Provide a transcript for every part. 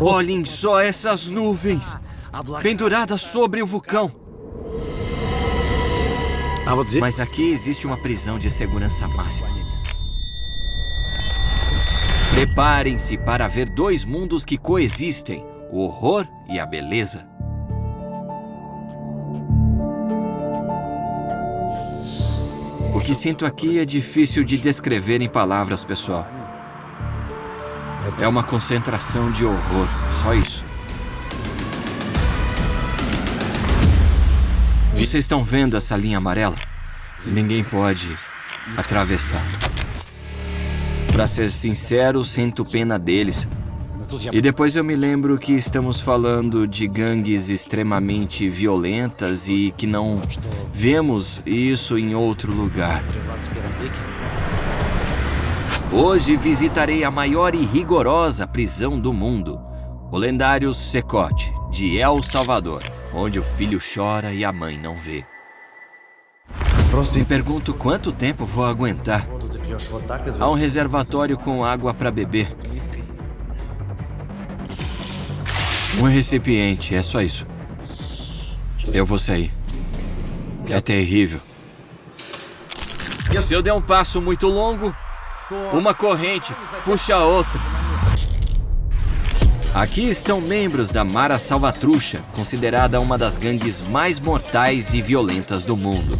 Olhem só essas nuvens penduradas sobre o vulcão. Mas aqui existe uma prisão de segurança máxima. Preparem-se para ver dois mundos que coexistem, o horror e a beleza. O que sinto aqui é difícil de descrever em palavras, pessoal. É uma concentração de horror, só isso. Vocês estão vendo essa linha amarela? Ninguém pode atravessar. Pra ser sincero, sinto pena deles. E depois eu me lembro que estamos falando de gangues extremamente violentas e que não vemos isso em outro lugar. Hoje visitarei a maior e rigorosa prisão do mundo, o lendário Secote, de El Salvador, onde o filho chora e a mãe não vê. Me pergunto quanto tempo vou aguentar. Há um reservatório com água para beber. Um recipiente, é só isso. Eu vou sair. É terrível. Se eu der um passo muito longo, uma corrente puxa a outra. Aqui estão membros da Mara Salvatrucha, considerada uma das gangues mais mortais e violentas do mundo.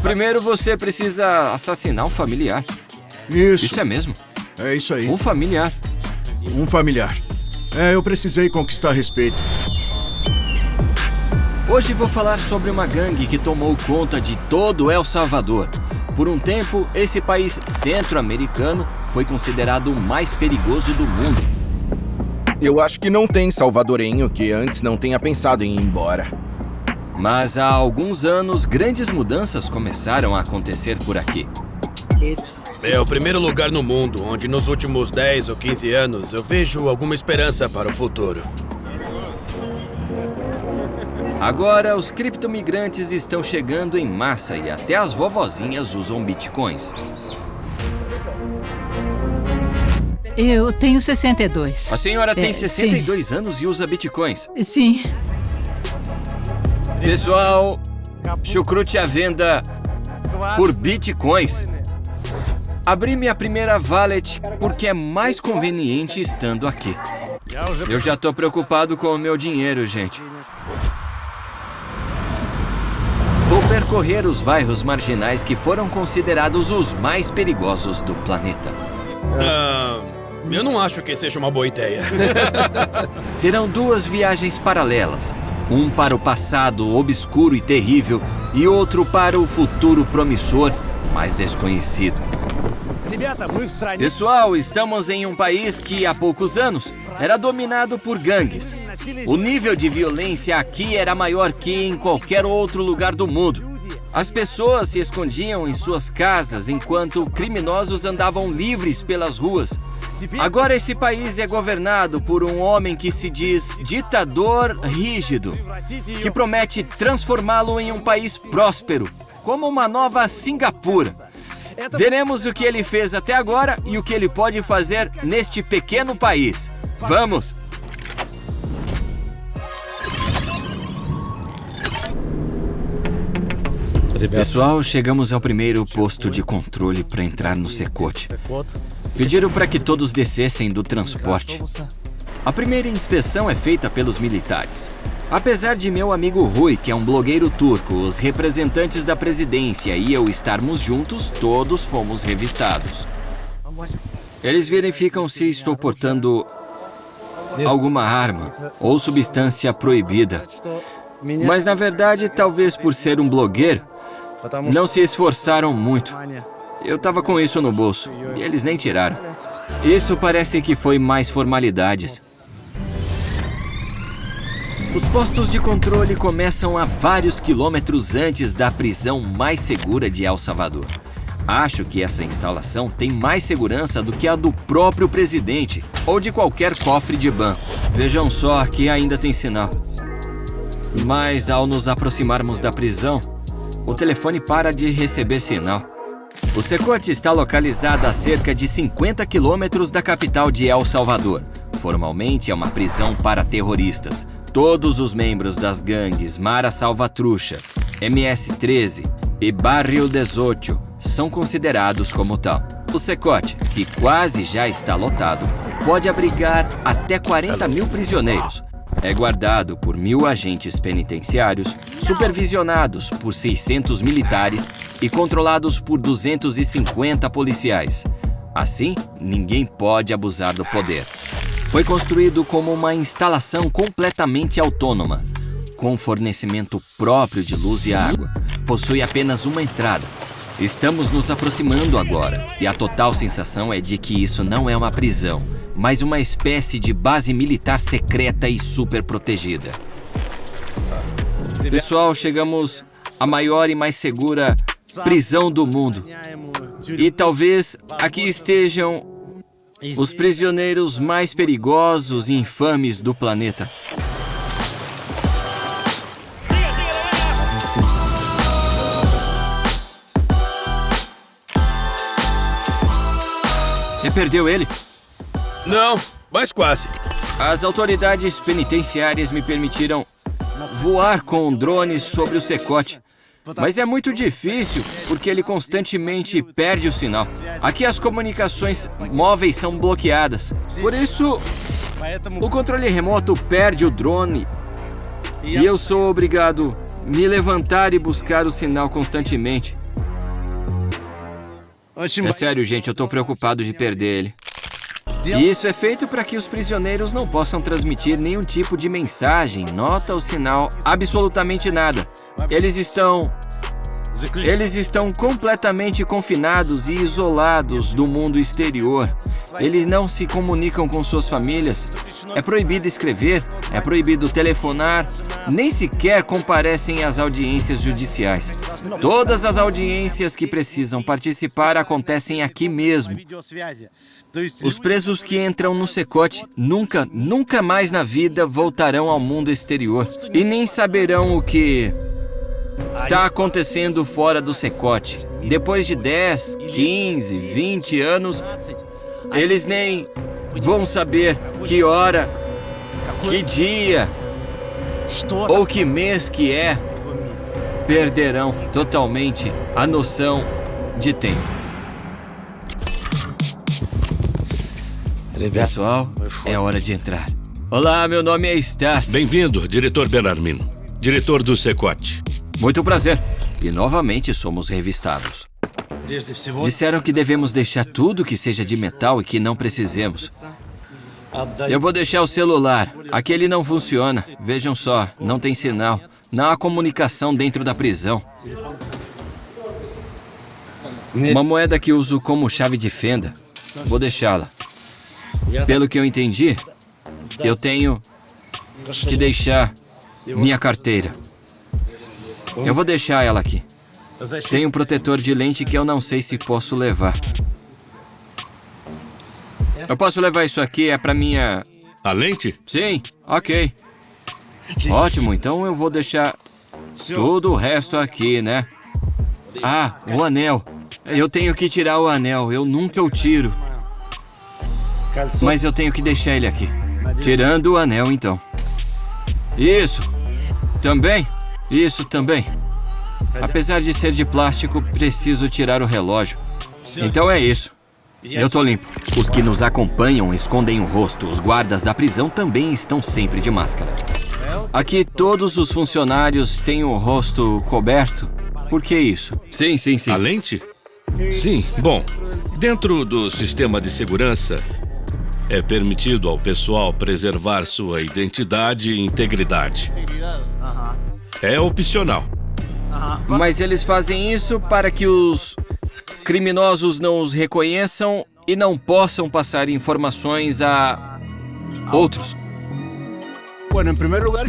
Primeiro você precisa assassinar um familiar. Isso é mesmo? É isso aí. Um familiar. Um familiar. Eu precisei conquistar respeito. Hoje vou falar sobre uma gangue que tomou conta de todo El Salvador. Por um tempo, esse país centro-americano foi considerado o mais perigoso do mundo. Eu acho que não tem salvadorenho que antes não tenha pensado em ir embora. Mas há alguns anos, grandes mudanças começaram a acontecer por aqui. É o primeiro lugar no mundo onde nos últimos 10 ou 15 anos eu vejo alguma esperança para o futuro. Agora, os criptomigrantes estão chegando em massa e até as vovozinhas usam bitcoins. Eu tenho 62. A senhora tem 62 sim. anos e usa bitcoins. Sim. Pessoal, chucrute à venda por bitcoins. Abri minha primeira wallet porque é mais conveniente estando aqui. Eu já tô preocupado com o meu dinheiro, gente. Vou percorrer os bairros marginais que foram considerados os mais perigosos do planeta. Eu não acho que seja uma boa ideia. Serão duas viagens paralelas. Um para o passado obscuro e terrível e outro para o futuro promissor, mais desconhecido. Pessoal, estamos em um país que há poucos anos era dominado por gangues. O nível de violência aqui era maior que em qualquer outro lugar do mundo. As pessoas se escondiam em suas casas enquanto criminosos andavam livres pelas ruas. Agora esse país é governado por um homem que se diz ditador rígido, que promete transformá-lo em um país próspero, como uma nova Singapura. Veremos o que ele fez até agora e o que ele pode fazer neste pequeno país. Vamos! Pessoal, chegamos ao primeiro posto de controle para entrar no Secote. Pediram para que todos descessem do transporte. A primeira inspeção é feita pelos militares. Apesar de meu amigo Rui, que é um blogueiro turco, os representantes da presidência e eu estarmos juntos, todos fomos revistados. Eles verificam se estou portando alguma arma ou substância proibida. Mas na verdade, talvez por ser um blogueiro, não se esforçaram muito. Eu tava com isso no bolso e eles nem tiraram. Isso parece que foi mais formalidades. Os postos de controle começam a vários quilômetros antes da prisão mais segura de El Salvador. Acho que essa instalação tem mais segurança do que a do próprio presidente ou de qualquer cofre de banco. Vejam só que ainda tem sinal. Mas ao nos aproximarmos da prisão, o telefone para de receber sinal. O Secote está localizado a cerca de 50 quilômetros da capital de El Salvador, Formalmente é uma prisão para terroristas. Todos os membros das gangues Mara Salvatrucha, MS-13 e Barrio 18 são considerados como tal. O Secote, que quase já está lotado, pode abrigar até 40 mil prisioneiros. É guardado por 1.000 agentes penitenciários, supervisionados por 600 militares e controlados por 250 policiais. Assim, ninguém pode abusar do poder. Foi construído como uma instalação completamente autônoma, com fornecimento próprio de luz e água. Possui apenas uma entrada. Estamos nos aproximando agora, e a total sensação é de que isso não é uma prisão, mas uma espécie de base militar secreta e super protegida. Pessoal, chegamos à maior e mais segura prisão do mundo. E talvez aqui estejam os prisioneiros mais perigosos e infames do planeta. Você perdeu ele? Não, mas quase. As autoridades penitenciárias me permitiram voar com drones sobre o Secote. Mas é muito difícil, porque ele constantemente perde o sinal. Aqui as comunicações móveis são bloqueadas. Por isso, o controle remoto perde o drone. E eu sou obrigado a me levantar e buscar o sinal constantemente. É sério, gente, eu tô preocupado de perder ele. E isso é feito para que os prisioneiros não possam transmitir nenhum tipo de mensagem, nota ou sinal, absolutamente nada. Eles estão completamente confinados e isolados do mundo exterior. Eles não se comunicam com suas famílias. É proibido escrever, é proibido telefonar, nem sequer comparecem às audiências judiciais. Todas as audiências que precisam participar acontecem aqui mesmo. Os presos que entram no Secote nunca mais na vida voltarão ao mundo exterior e nem saberão o que está acontecendo fora do Secote. Depois de 10, 15, 20 anos, eles nem vão saber que hora, que dia ou que mês que é. Perderão totalmente a noção de tempo. Pessoal, é hora de entrar. Olá, meu nome é Stas. Bem-vindo, diretor Bellarmino, diretor do Secote. Muito prazer. E novamente somos revistados. Disseram que devemos deixar tudo que seja de metal e que não precisemos. Eu vou deixar o celular. Aquele não funciona. Vejam só, não tem sinal. Não há comunicação dentro da prisão. Uma moeda que uso como chave de fenda. Vou deixá-la. Pelo que eu entendi, eu tenho que deixar minha carteira. Eu vou deixar ela aqui. Tem um protetor de lente que eu não sei se posso levar. Eu posso levar isso aqui, é pra minha... A lente? Sim, ok. Ótimo, então eu vou deixar todo o resto aqui, né? Ah, o anel. Eu tenho que tirar o anel, eu nunca o tiro. Mas eu tenho que deixar ele aqui. Tirando o anel, então. Isso. Também. Isso também. Apesar de ser de plástico, preciso tirar o relógio. Então é isso. Eu tô limpo. Os que nos acompanham escondem o rosto. Os guardas da prisão também estão sempre de máscara. Aqui todos os funcionários têm o rosto coberto. Por que isso? Sim. A lente? Sim. Bom, dentro do sistema de segurança, é permitido ao pessoal preservar sua identidade e integridade. É opcional. Mas eles fazem isso para que os criminosos não os reconheçam e não possam passar informações a outros.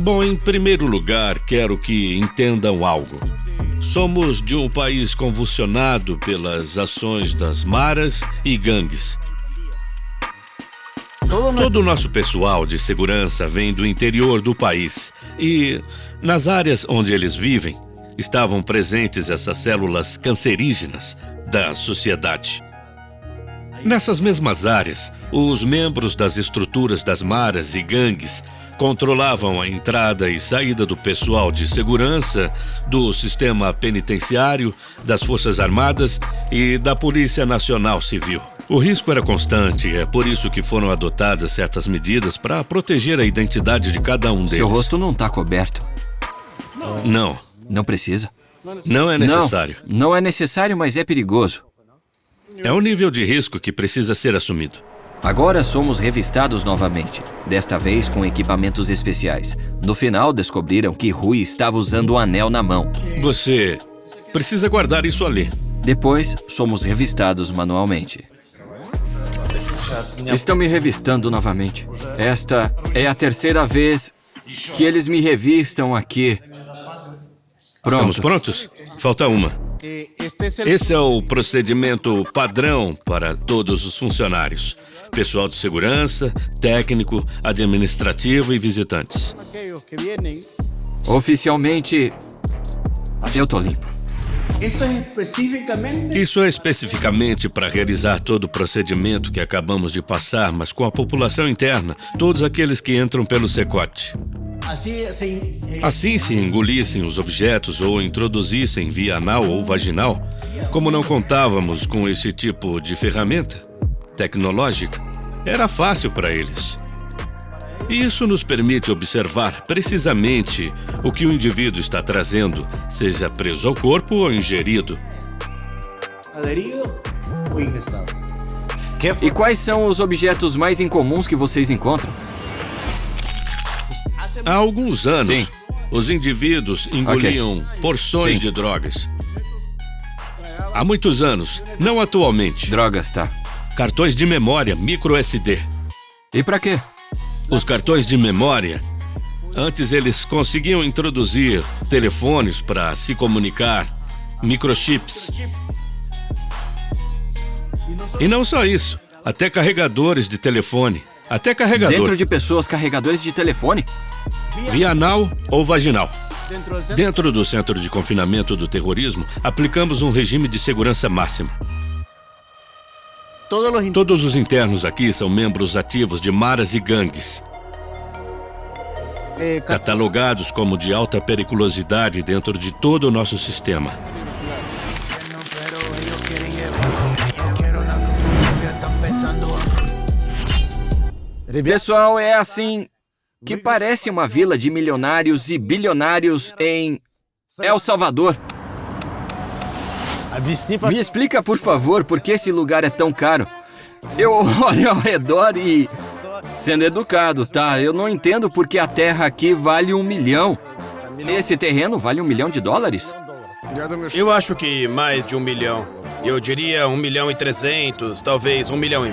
Bom, em primeiro lugar, quero que entendam algo. Somos de um país convulsionado pelas ações das maras e gangues. Todo o nosso pessoal de segurança vem do interior do país e, nas áreas onde eles vivem, estavam presentes essas células cancerígenas da sociedade. Nessas mesmas áreas, os membros das estruturas das maras e gangues controlavam a entrada e saída do pessoal de segurança, do sistema penitenciário, das Forças Armadas e da Polícia Nacional Civil. O risco era constante, é por isso que foram adotadas certas medidas para proteger a identidade de cada um deles. Seu rosto não está coberto. Não. Não precisa. Não é necessário. Não é necessário, mas é perigoso. É um nível de risco que precisa ser assumido. Agora somos revistados novamente, desta vez com equipamentos especiais. No final, descobriram que Rui estava usando um anel na mão. Você precisa guardar isso ali. Depois, somos revistados manualmente. Estão me revistando novamente. Esta é a terceira vez que eles me revistam aqui. Pronto. Estamos prontos? Falta uma. Esse é o procedimento padrão para todos os funcionários. Pessoal de segurança, técnico, administrativo e visitantes. Oficialmente, eu tô limpo. Isso é especificamente para realizar todo o procedimento que acabamos de passar, mas com a população interna, todos aqueles que entram pelo secote. Assim, se engolissem os objetos ou introduzissem via anal ou vaginal, como não contávamos com esse tipo de ferramenta tecnológica, era fácil para eles. E isso nos permite observar precisamente o que o indivíduo está trazendo, seja preso ao corpo ou ingerido. E quais são os objetos mais incomuns que vocês encontram? Há alguns anos, Sim. os indivíduos engoliam porções Sim. de drogas. Há muitos anos, não atualmente. Drogas, tá. Cartões de memória micro SD. E pra quê? Os cartões de memória, antes eles conseguiam introduzir telefones para se comunicar, microchips. E não só isso, até carregadores de telefone. Até carregador. Dentro de pessoas, carregadores de telefone? Via anal ou vaginal. Dentro do Centro de Confinamento do Terrorismo, aplicamos um regime de segurança máxima. Todos os internos aqui são membros ativos de maras e gangues, catalogados como de alta periculosidade dentro de todo o nosso sistema. Pessoal, é assim que parece uma vila de milionários e bilionários em El Salvador. Me explica, por favor, por que esse lugar é tão caro. Eu olho ao redor e... Sendo educado, tá? Eu não entendo por que a terra aqui vale 1 milhão. Esse terreno vale $1 milhão? Eu acho que mais de 1 milhão. Eu diria 1.300.000, talvez 1,5 milhão.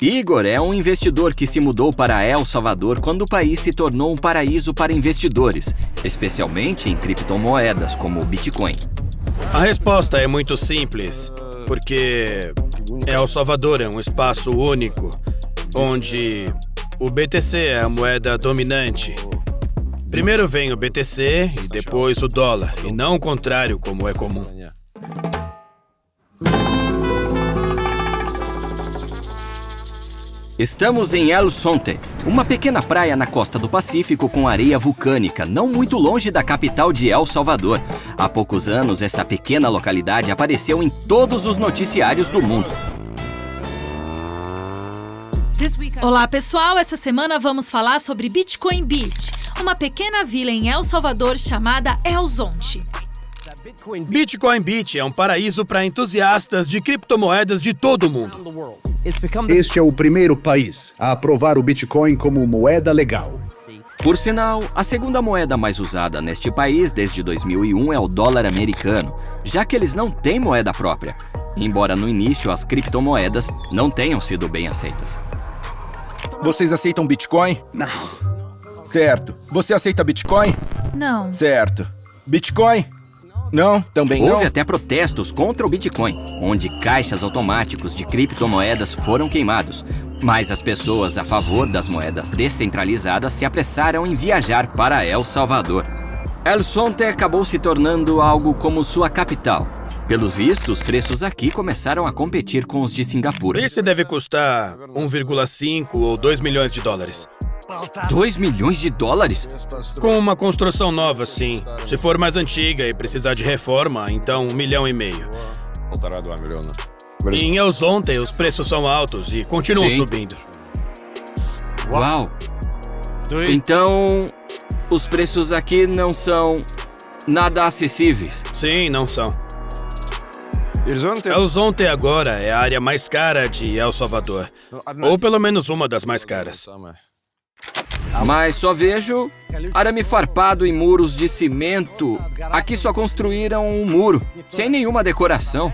Igor é um investidor que se mudou para El Salvador quando o país se tornou um paraíso para investidores, especialmente em criptomoedas como o Bitcoin. A resposta é muito simples, porque El Salvador é um espaço único, onde o BTC é a moeda dominante. Primeiro vem o BTC e depois o dólar, e não o contrário, como é comum. Estamos em El Zonte, uma pequena praia na costa do Pacífico com areia vulcânica, não muito longe da capital de El Salvador. Há poucos anos, essa pequena localidade apareceu em todos os noticiários do mundo. Olá, pessoal! Essa semana vamos falar sobre Bitcoin Beach, uma pequena vila em El Salvador chamada El Zonte. Bitcoin Beach é um paraíso para entusiastas de criptomoedas de todo o mundo. Este é o primeiro país a aprovar o Bitcoin como moeda legal. Por sinal, a segunda moeda mais usada neste país desde 2001 é o dólar americano, já que eles não têm moeda própria, embora no início as criptomoedas não tenham sido bem aceitas. Vocês aceitam Bitcoin? Não. Certo. Você aceita Bitcoin? Não. Certo. Bitcoin? Não, também não. Houve até protestos contra o Bitcoin, onde caixas automáticos de criptomoedas foram queimados. Mas as pessoas a favor das moedas descentralizadas se apressaram em viajar para El Salvador. El Zonte acabou se tornando algo como sua capital. Pelo visto, os preços aqui começaram a competir com os de Singapura. Esse deve custar 1,5 ou 2 milhões de dólares. 2 milhões de dólares? Com uma construção nova, sim. Se for mais antiga e precisar de reforma, então 1,5 milhão. Em Elzonte, os preços são altos e continuam Sim. subindo. Uau! Então, os preços aqui não são nada acessíveis. Sim, não são. Elzonte agora é a área mais cara de El Salvador. Ou pelo menos uma das mais caras. Mas só vejo arame farpado e muros de cimento. Aqui só construíram um muro, sem nenhuma decoração.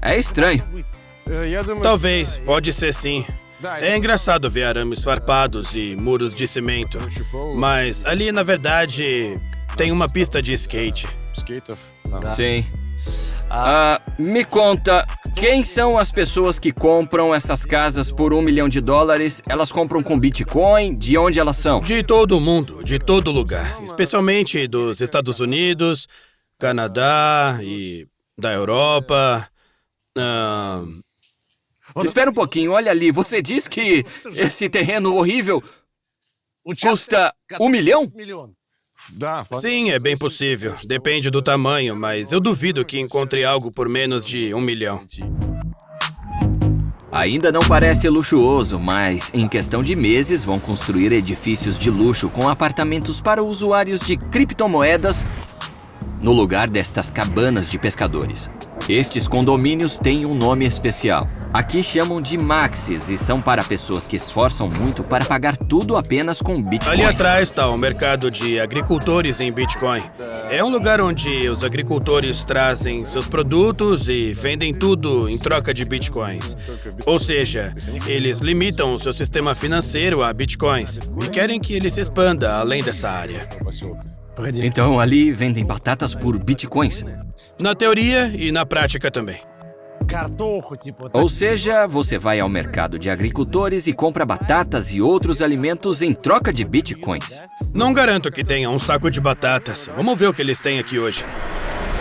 É estranho. Talvez, pode ser sim. É engraçado ver arames farpados e muros de cimento. Mas ali, na verdade, tem uma pista de skate. Sim. Me conta, quem são as pessoas que compram essas casas por 1 milhão de dólares? Elas compram com Bitcoin? De onde elas são? De todo mundo, de todo lugar. Especialmente dos Estados Unidos, Canadá e da Europa. Espera um pouquinho, olha ali. Você diz que esse terreno horrível custa 1 milhão? Sim, é bem possível. Depende do tamanho, mas eu duvido que encontre algo por menos de 1 milhão. Ainda não parece luxuoso, mas em questão de meses vão construir edifícios de luxo com apartamentos para usuários de criptomoedas no lugar destas cabanas de pescadores. Estes condomínios têm um nome especial. Aqui chamam de maxis e são para pessoas que esforçam muito para pagar tudo apenas com Bitcoin. Ali atrás está o mercado de agricultores em Bitcoin. É um lugar onde os agricultores trazem seus produtos e vendem tudo em troca de Bitcoins. Ou seja, eles limitam o seu sistema financeiro a Bitcoins e querem que ele se expanda além dessa área. Então ali vendem batatas por Bitcoins. Na teoria e na prática também. Ou seja, você vai ao mercado de agricultores e compra batatas e outros alimentos em troca de Bitcoins. Não garanto que tenha um saco de batatas. Vamos ver o que eles têm aqui hoje.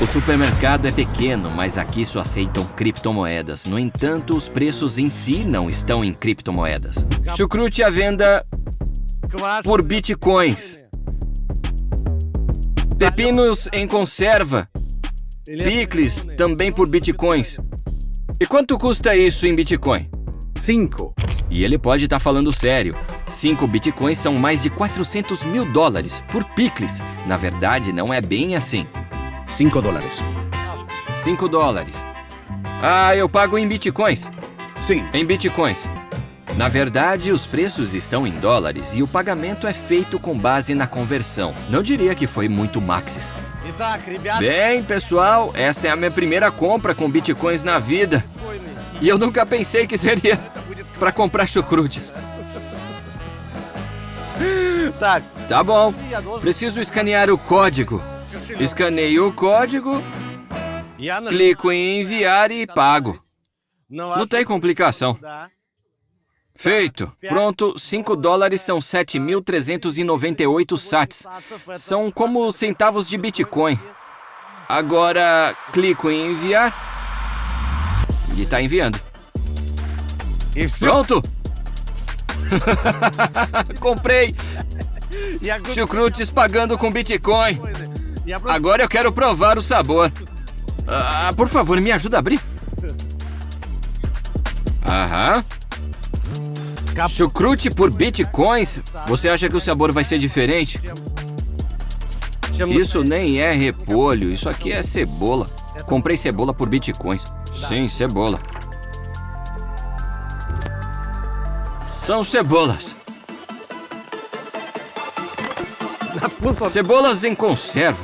O supermercado é pequeno, mas aqui só aceitam criptomoedas. No entanto, os preços em si não estão em criptomoedas. Chucrute à venda por Bitcoins. Pepinos em conserva. Picles também por Bitcoins. E quanto custa isso em Bitcoin? 5. E ele pode estar falando sério. 5 Bitcoins são mais de 400 mil dólares por picles. Na verdade, não é bem assim. 5 dólares. 5 dólares. Eu pago em Bitcoins. Sim. Em Bitcoins. Na verdade, os preços estão em dólares e o pagamento é feito com base na conversão. Não diria que foi muito maxis. Bem, pessoal, essa é a minha primeira compra com Bitcoins na vida. E eu nunca pensei que seria para comprar chucrutes. Tá bom. Preciso escanear o código. Escaneio o código, clico em enviar e pago. Não tem complicação. Feito. Pronto, 5 dólares são 7.398 sats. São como centavos de Bitcoin. Agora, clico em enviar. E tá enviando. Pronto! Comprei! Chucrutes pagando com Bitcoin. Agora eu quero provar o sabor. Por favor, me ajuda a abrir. Aham. Chucrute por Bitcoins? Você acha que o sabor vai ser diferente? Isso nem é repolho, isso aqui é cebola. Comprei cebola por Bitcoins. Sim, cebola. São cebolas. Cebolas em conserva.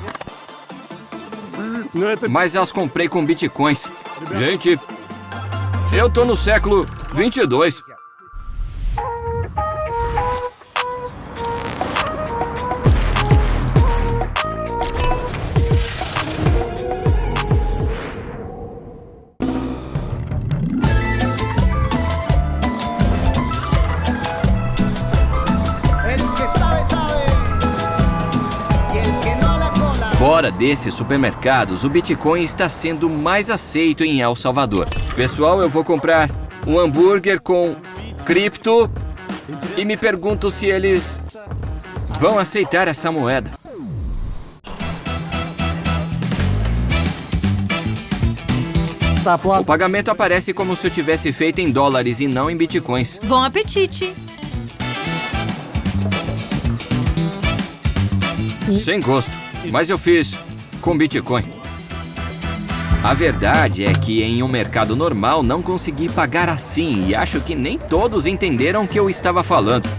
Mas as comprei com Bitcoins. Gente, eu tô no século 22. Fora desses supermercados, o Bitcoin está sendo mais aceito em El Salvador. Pessoal, eu vou comprar um hambúrguer com cripto e me pergunto se eles vão aceitar essa moeda. O pagamento aparece como se eu tivesse feito em dólares e não em bitcoins. Bom apetite! Sem gosto, mas eu fiz com Bitcoin. A verdade é que em um mercado normal não consegui pagar assim e acho que nem todos entenderam o que eu estava falando.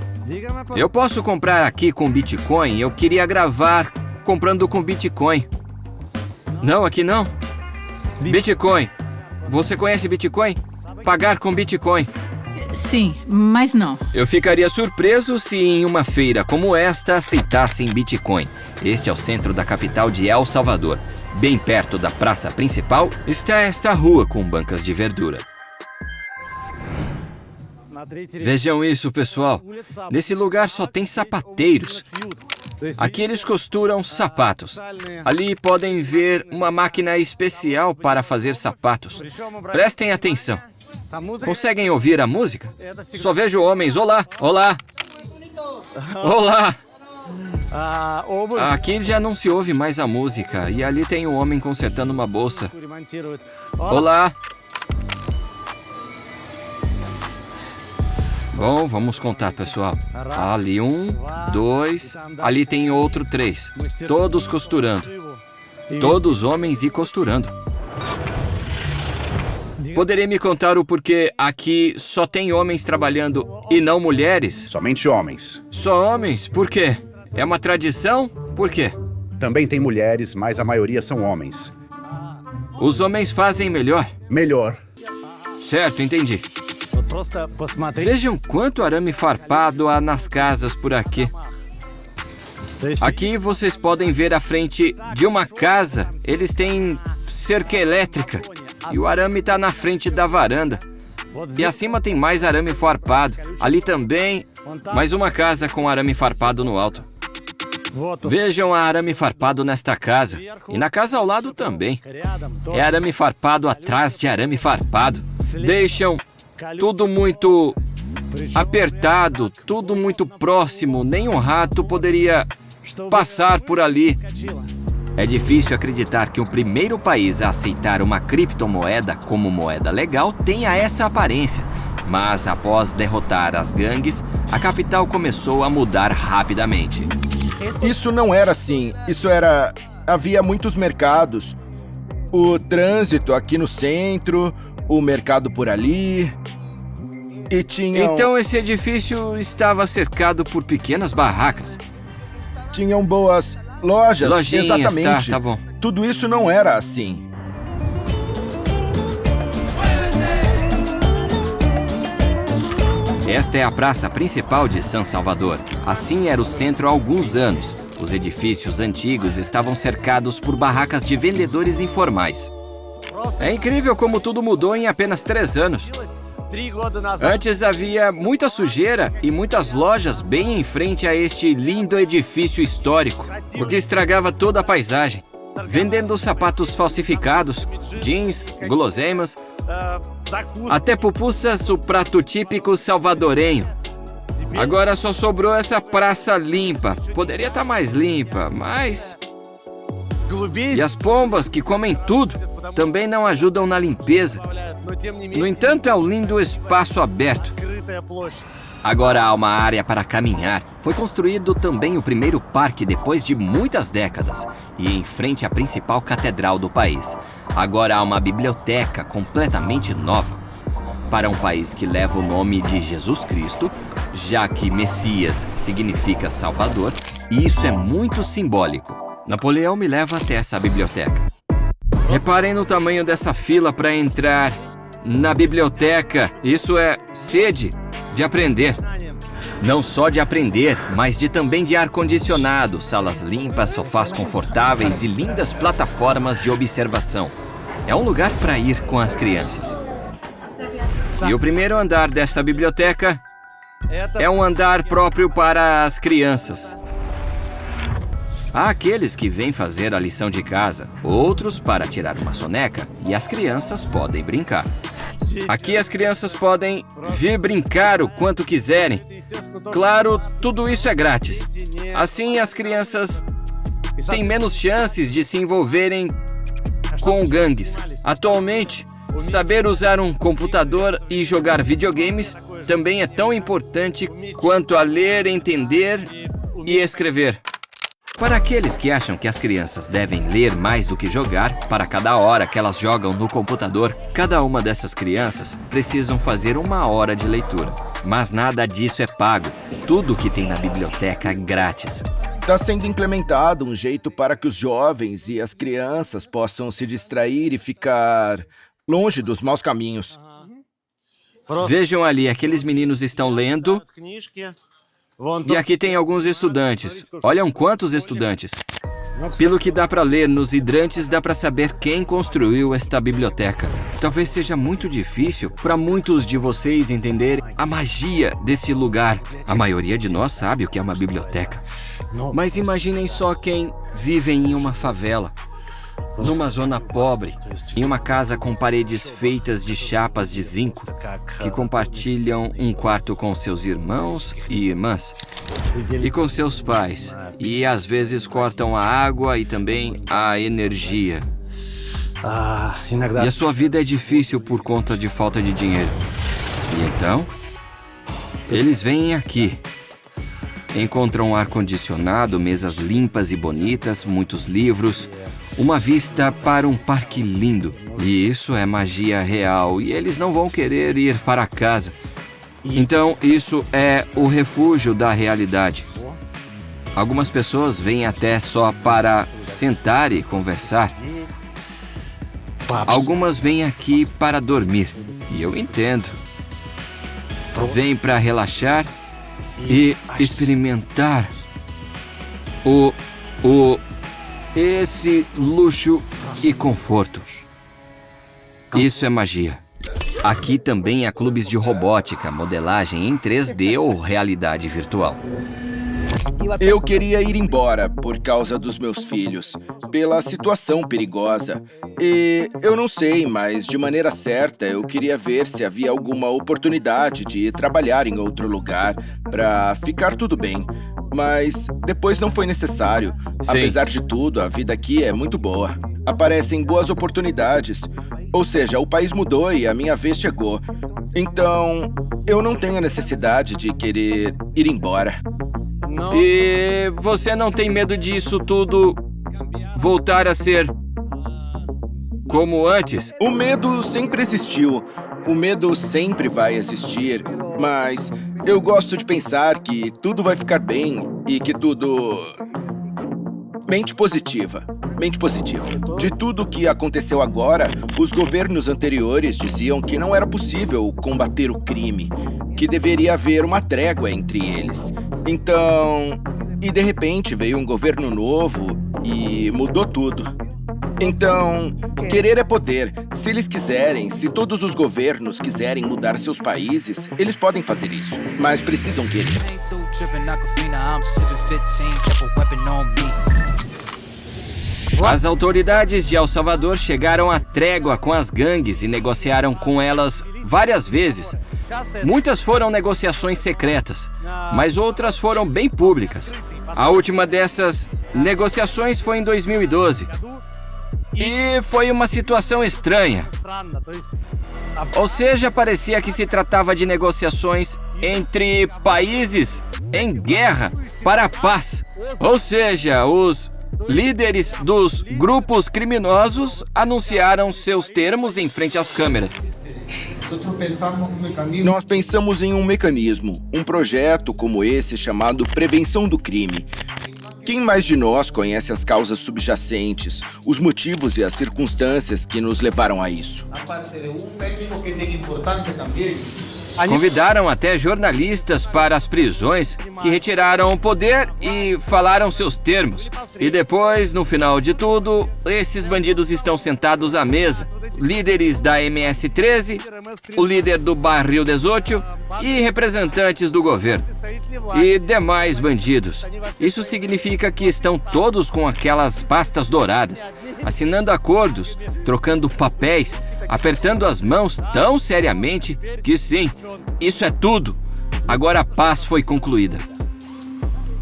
Eu posso comprar aqui com Bitcoin? Eu queria gravar comprando com Bitcoin. Não, aqui não. Bitcoin. Você conhece Bitcoin? Pagar com Bitcoin. Sim, mas não. Eu ficaria surpreso se em uma feira como esta aceitassem Bitcoin. Este é o centro da capital de El Salvador. Bem perto da praça principal está esta rua com bancas de verdura. Vejam isso, pessoal. Nesse lugar só tem sapateiros. Aqui eles costuram sapatos. Ali podem ver uma máquina especial para fazer sapatos. Prestem atenção. Conseguem ouvir a música? Só vejo homens. Olá, olá. Olá. Aqui já não se ouve mais a música. E ali tem um homem consertando uma bolsa. Olá. Bom, vamos contar, pessoal. Ali 1, 2, ali tem outro 3. Todos costurando. Todos homens e costurando. Poderia me contar o porquê aqui só tem homens trabalhando e não mulheres? Somente homens. Só homens? Por quê? É uma tradição? Por quê? Também tem mulheres, mas a maioria são homens. Os homens fazem melhor? Melhor. Certo, entendi. Vejam quanto arame farpado há nas casas por aqui. Aqui vocês podem ver a frente de uma casa. Eles têm cerca elétrica. E o arame está na frente da varanda. E acima tem mais arame farpado. Ali também, mais uma casa com arame farpado no alto. Vejam a arame farpado nesta casa. E na casa ao lado também. É arame farpado atrás de arame farpado. Deixam tudo muito apertado, tudo muito próximo. Nenhum rato poderia passar por ali. É difícil acreditar que o primeiro país a aceitar uma criptomoeda como moeda legal tenha essa aparência. Mas após derrotar as gangues, a capital começou a mudar rapidamente. Isso não era assim. Havia muitos mercados. O trânsito aqui no centro, o mercado por ali. E tinham... Então esse edifício estava cercado por pequenas barracas. Tinham boas lojas. Lojinhas, exatamente. Tá bom. Tudo isso não era assim. Esta é a praça principal de São Salvador. Assim era o centro há alguns anos. Os edifícios antigos estavam cercados por barracas de vendedores informais. É incrível como tudo mudou em apenas 3 anos. Antes havia muita sujeira e muitas lojas bem em frente a este lindo edifício histórico, o que estragava toda a paisagem. Vendendo sapatos falsificados, jeans, guloseimas, até pupusas, o prato típico salvadorenho. Agora só sobrou essa praça limpa. Poderia estar mais limpa, mas... E as pombas, que comem tudo, também não ajudam na limpeza. No entanto, é um lindo espaço aberto. Agora há uma área para caminhar. Foi construído também o primeiro parque depois de muitas décadas. E em frente à principal catedral do país. Agora há uma biblioteca completamente nova. Para um país que leva o nome de Jesus Cristo, já que Messias significa Salvador, e isso é muito simbólico. Napoleão me leva até essa biblioteca. Reparem no tamanho dessa fila para entrar na biblioteca. Isso é sede de aprender. Não só de aprender, mas também de ar-condicionado, salas limpas, sofás confortáveis e lindas plataformas de observação. É um lugar para ir com as crianças. E o primeiro andar dessa biblioteca é um andar próprio para as crianças. Há aqueles que vêm fazer a lição de casa, outros para tirar uma soneca, e as crianças podem brincar. Aqui as crianças podem vir brincar o quanto quiserem. Claro, tudo isso é grátis. Assim, as crianças têm menos chances de se envolverem com gangues. Atualmente, saber usar um computador e jogar videogames também é tão importante quanto a ler, entender e escrever. Para aqueles que acham que as crianças devem ler mais do que jogar, para cada hora que elas jogam no computador, cada uma dessas crianças precisam fazer 1 hora de leitura. Mas nada disso é pago. Tudo que tem na biblioteca é grátis. Está sendo implementado um jeito para que os jovens e as crianças possam se distrair e ficar longe dos maus caminhos. Vejam ali, aqueles meninos estão lendo. E aqui tem alguns estudantes. Olham quantos estudantes. Pelo que dá para ler nos hidrantes, dá para saber quem construiu esta biblioteca. Talvez seja muito difícil para muitos de vocês entenderem a magia desse lugar. A maioria de nós sabe o que é uma biblioteca. Mas imaginem só quem vive em uma favela, numa zona pobre, em uma casa com paredes feitas de chapas de zinco, que compartilham um quarto com seus irmãos e irmãs, e com seus pais, e às vezes cortam a água e também a energia. E a sua vida é difícil por conta de falta de dinheiro. E então, eles vêm aqui. Encontram ar-condicionado, mesas limpas e bonitas, muitos livros, uma vista para um parque lindo. E isso é magia real, e eles não vão querer ir para casa. Então, isso é o refúgio da realidade. Algumas pessoas vêm até só para sentar e conversar. Algumas vêm aqui para dormir, e eu entendo. Vêm para relaxar e experimentar esse luxo e conforto. Isso é magia. Aqui também há clubes de robótica, modelagem em 3D ou realidade virtual. Eu queria ir embora por causa dos meus filhos, pela situação perigosa. E eu não sei, mas de maneira certa eu queria ver se havia alguma oportunidade de trabalhar em outro lugar para ficar tudo bem. Mas depois não foi necessário. Sim. Apesar de tudo, a vida aqui é muito boa. Aparecem boas oportunidades. Ou seja, o país mudou e a minha vez chegou. Então, eu não tenho a necessidade de querer ir embora. E você não tem medo disso tudo voltar a ser como antes? O medo sempre existiu. O medo sempre vai existir. Mas eu gosto de pensar que tudo vai ficar bem e que tudo... Mente positiva. Mente positiva. De tudo que aconteceu agora, os governos anteriores diziam que não era possível combater o crime, que deveria haver uma trégua entre eles. Então... E de repente veio um governo novo e mudou tudo. Então, querer é poder. Se eles quiserem, se todos os governos quiserem mudar seus países, eles podem fazer isso, mas precisam querer. As autoridades de El Salvador chegaram à trégua com as gangues e negociaram com elas várias vezes. Muitas foram negociações secretas, mas outras foram bem públicas. A última dessas negociações foi em 2012. E foi uma situação estranha. Ou seja, parecia que se tratava de negociações entre países em guerra para a paz. Ou seja, os líderes dos grupos criminosos anunciaram seus termos em frente às câmeras. Nós pensamos em um mecanismo, um projeto como esse chamado Prevenção do Crime. Quem mais de nós conhece as causas subjacentes, os motivos e as circunstâncias que nos levaram a isso? Convidaram até jornalistas para as prisões que retiraram o poder e falaram seus termos. E depois, no final de tudo, esses bandidos estão sentados à mesa líderes da MS-13, o líder do Barril 18 e representantes do governo. E demais bandidos. Isso significa que estão todos com aquelas pastas douradas, assinando acordos, trocando papéis, apertando as mãos tão seriamente que sim, isso é tudo. Agora a paz foi concluída.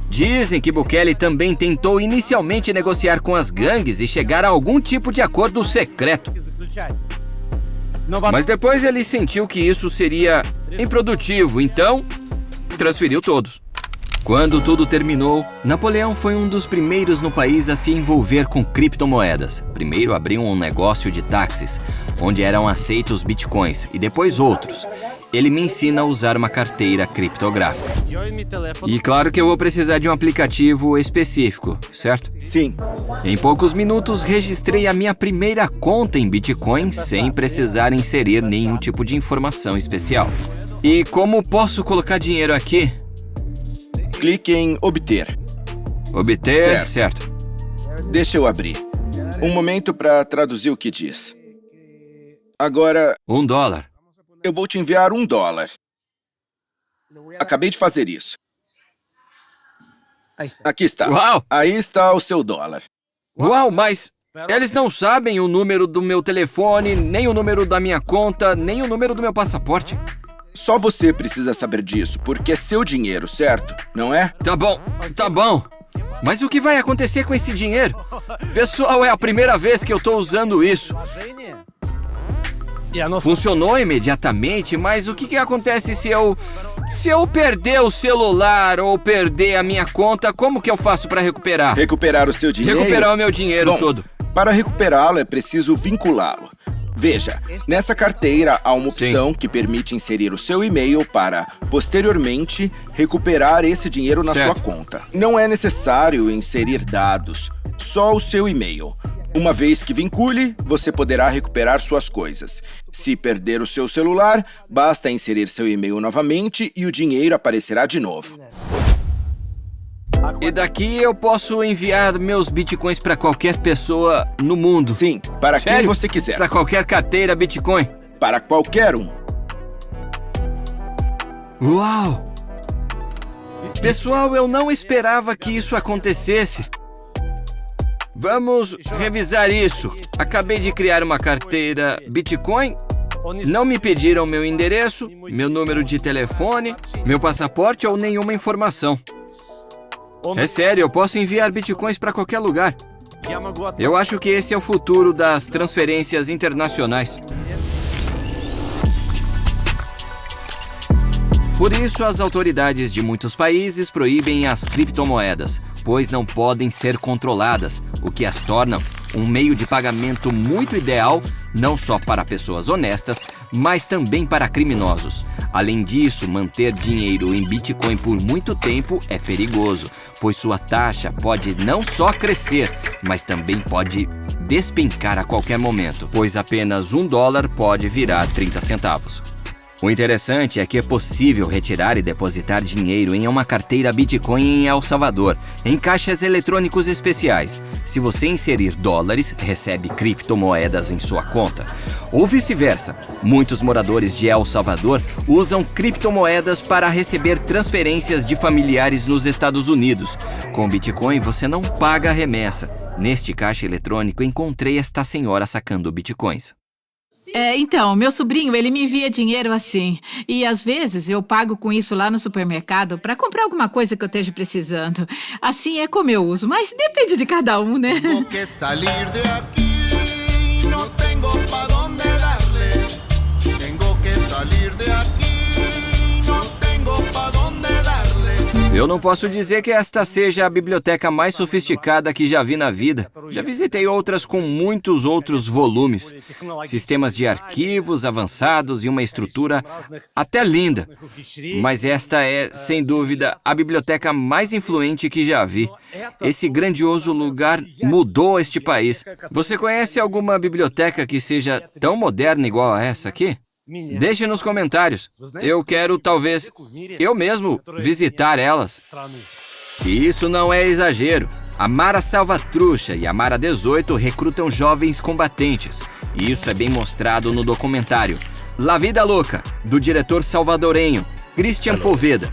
Dizem que Bukele também tentou inicialmente negociar com as gangues e chegar a algum tipo de acordo secreto. Mas depois ele sentiu que isso seria improdutivo, então transferiu todos. Quando tudo terminou, Napoleão foi um dos primeiros no país a se envolver com criptomoedas. Primeiro abriu um negócio de táxis, onde eram aceitos bitcoins, e depois outros. Ele me ensina a usar uma carteira criptográfica. E claro que eu vou precisar de um aplicativo específico, certo? Sim. Em poucos minutos, registrei a minha primeira conta em Bitcoin sem precisar inserir nenhum tipo de informação especial. E como posso colocar dinheiro aqui? Clique em obter. Obter, certo. Deixa eu abrir. Um momento para traduzir o que diz. Agora, $1. eu vou te enviar $1. Acabei de fazer isso. Aqui está. Uau! Aí está o seu dólar. Uau, mas eles não sabem o número do meu telefone, nem o número da minha conta, nem o número do meu passaporte. Só você precisa saber disso, porque é seu dinheiro, certo? Não é? Tá bom. Mas o que vai acontecer com esse dinheiro? Pessoal, é a primeira vez que eu tô usando isso. Funcionou imediatamente, mas o que acontece se eu perder o celular ou perder a minha conta? Como que eu faço para recuperar? Recuperar o seu dinheiro? Recuperar o meu dinheiro todo. Para recuperá-lo é preciso vinculá-lo. Veja, nessa carteira há uma opção que permite inserir o seu e-mail para, posteriormente, recuperar esse dinheiro na sua conta. Não é necessário inserir dados, só o seu e-mail. Uma vez que vincule, você poderá recuperar suas coisas. Se perder o seu celular, basta inserir seu e-mail novamente e o dinheiro aparecerá de novo. E daqui eu posso enviar meus bitcoins para qualquer pessoa no mundo? Sim, para Sério? quem você quiser. Para qualquer carteira Bitcoin? Para qualquer um. Uau! Pessoal, eu não esperava que isso acontecesse. Vamos revisar isso. Acabei de criar uma carteira Bitcoin. Não me pediram meu endereço, meu número de telefone, meu passaporte ou nenhuma informação. É sério, eu posso enviar bitcoins para qualquer lugar. Eu acho que esse é o futuro das transferências internacionais. Por isso, as autoridades de muitos países proíbem as criptomoedas, pois não podem ser controladas, o que as torna um meio de pagamento muito ideal, não só para pessoas honestas, mas também para criminosos. Além disso, manter dinheiro em Bitcoin por muito tempo é perigoso, pois sua taxa pode não só crescer, mas também pode despencar a qualquer momento, pois apenas $1 pode virar 30 centavos. O interessante é que é possível retirar e depositar dinheiro em uma carteira Bitcoin em El Salvador, em caixas eletrônicos especiais. Se você inserir dólares, recebe criptomoedas em sua conta. Ou vice-versa. Muitos moradores de El Salvador usam criptomoedas para receber transferências de familiares nos Estados Unidos. Com Bitcoin, você não paga a remessa. Neste caixa eletrônico, encontrei esta senhora sacando bitcoins. Então, meu sobrinho, ele me envia dinheiro assim. E às vezes eu pago com isso lá no supermercado para comprar alguma coisa que eu esteja precisando. Assim é como eu uso, mas depende de cada um, né? Tengo que salir de aqui, não tenho para onde darle. Tengo que salir de aqui, não tenho para onde darle. Eu não posso dizer que esta seja a biblioteca mais sofisticada que já vi na vida. Já visitei outras com muitos outros volumes, sistemas de arquivos avançados e uma estrutura até linda. Mas esta é, sem dúvida, a biblioteca mais influente que já vi. Esse grandioso lugar mudou este país. Você conhece alguma biblioteca que seja tão moderna igual a essa aqui? Deixe nos comentários. Eu quero, talvez, eu mesmo visitar elas. E isso não é exagero. A Mara Salvatrucha e a Mara 18 recrutam jovens combatentes. E isso é bem mostrado no documentário La Vida Louca, do diretor salvadorenho Christian Poveda.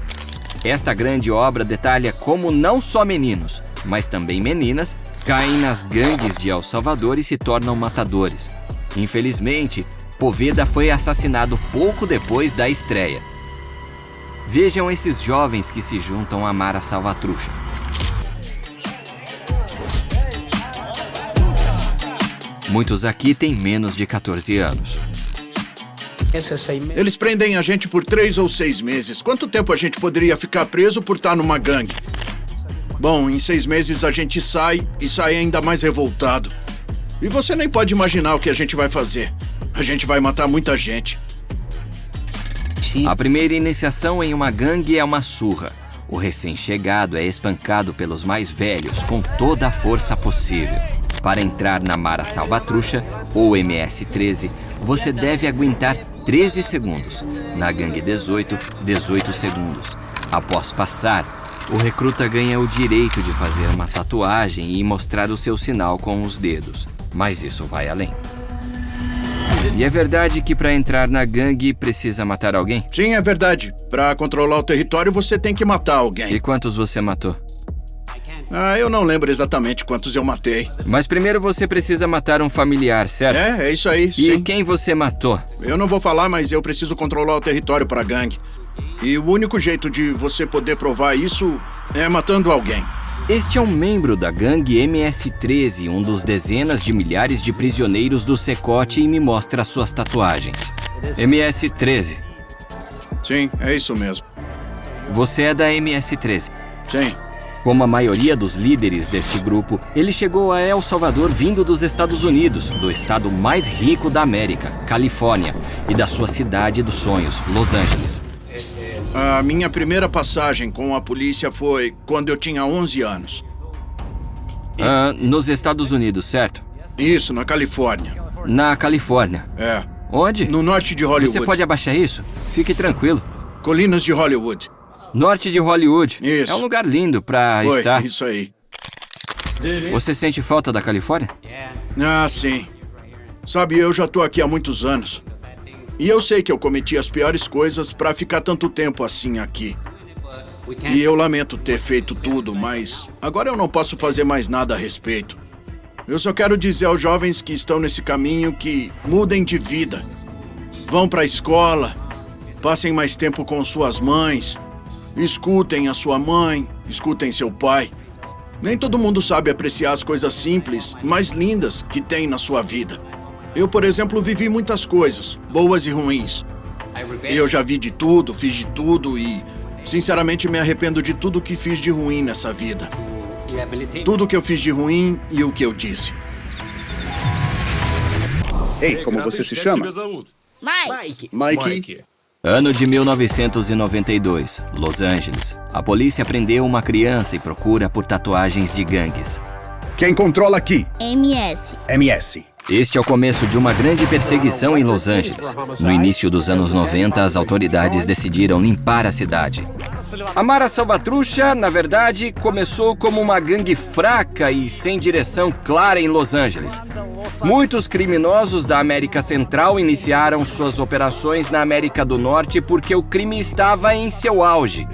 Esta grande obra detalha como não só meninos, mas também meninas, caem nas gangues de El Salvador e se tornam matadores. Infelizmente, Poveda foi assassinado pouco depois da estreia. Vejam esses jovens que se juntam a Mara Salvatrucha. Muitos aqui têm menos de 14 anos. Eles prendem a gente por 3 ou 6 meses. Quanto tempo a gente poderia ficar preso por estar numa gangue? Bom, em 6 meses a gente sai e sai ainda mais revoltado. E você nem pode imaginar o que a gente vai fazer. A gente vai matar muita gente. A primeira iniciação em uma gangue é uma surra. O recém-chegado é espancado pelos mais velhos com toda a força possível. Para entrar na Mara Salvatrucha, ou MS-13, você deve aguentar 13 segundos. Na gangue 18, 18 segundos. Após passar, o recruta ganha o direito de fazer uma tatuagem e mostrar o seu sinal com os dedos. Mas isso vai além. E é verdade que para entrar na gangue precisa matar alguém? Sim, é verdade. Para controlar o território, você tem que matar alguém. E quantos você matou? Eu não lembro exatamente quantos eu matei. Mas primeiro você precisa matar um familiar, certo? É isso aí, E sim. quem você matou? Eu não vou falar, mas eu preciso controlar o território para a gangue. E o único jeito de você poder provar isso é matando alguém. Este é um membro da gangue MS-13, um dos dezenas de milhares de prisioneiros do Secote, e me mostra suas tatuagens. MS-13. Sim, é isso mesmo. Você é da MS-13. Sim. Como a maioria dos líderes deste grupo, ele chegou a El Salvador vindo dos Estados Unidos, do estado mais rico da América, Califórnia, e da sua cidade dos sonhos, Los Angeles. A minha primeira passagem com a polícia foi quando eu tinha 11 anos. Nos Estados Unidos, certo? Isso, na Califórnia. Na Califórnia. É. Onde? No norte de Hollywood. Você pode abaixar isso? Fique tranquilo. Colinas de Hollywood. Norte de Hollywood. Isso. É um lugar lindo pra estar. Isso aí. Você sente falta da Califórnia? Sim. Sabe, eu já tô aqui há muitos anos. E eu sei que eu cometi as piores coisas pra ficar tanto tempo assim aqui. E eu lamento ter feito tudo, mas agora eu não posso fazer mais nada a respeito. Eu só quero dizer aos jovens que estão nesse caminho que mudem de vida. Vão pra escola, passem mais tempo com suas mães, escutem a sua mãe, escutem seu pai. Nem todo mundo sabe apreciar as coisas simples, mas lindas que tem na sua vida. Eu, por exemplo, vivi muitas coisas, boas e ruins. Eu já vi de tudo, fiz de tudo e, sinceramente, me arrependo de tudo que fiz de ruim nessa vida. Tudo que eu fiz de ruim e o que eu disse. Ei, como você se chama? Mike. Ano de 1992, Los Angeles. A polícia prendeu uma criança e procura por tatuagens de gangues. Quem controla aqui? MS. Este é o começo de uma grande perseguição em Los Angeles. No início dos anos 90, as autoridades decidiram limpar a cidade. A Mara Salvatrucha, na verdade, começou como uma gangue fraca e sem direção clara em Los Angeles. Muitos criminosos da América Central iniciaram suas operações na América do Norte porque o crime estava em seu auge.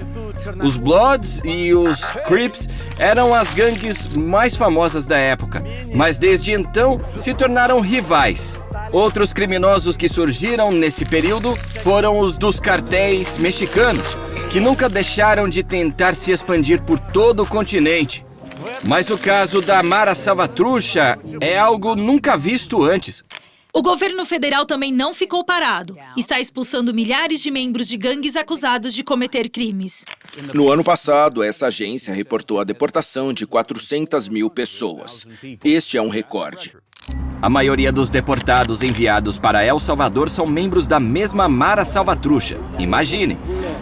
Os Bloods e os Crips eram as gangues mais famosas da época, mas desde então se tornaram rivais. Outros criminosos que surgiram nesse período foram os dos cartéis mexicanos, que nunca deixaram de tentar se expandir por todo o continente. Mas o caso da Mara Salvatrucha é algo nunca visto antes. O governo federal também não ficou parado. Está expulsando milhares de membros de gangues acusados de cometer crimes. No ano passado, essa agência reportou a deportação de 400 mil pessoas. Este é um recorde. A maioria dos deportados enviados para El Salvador são membros da mesma Mara Salvatrucha. Imaginem,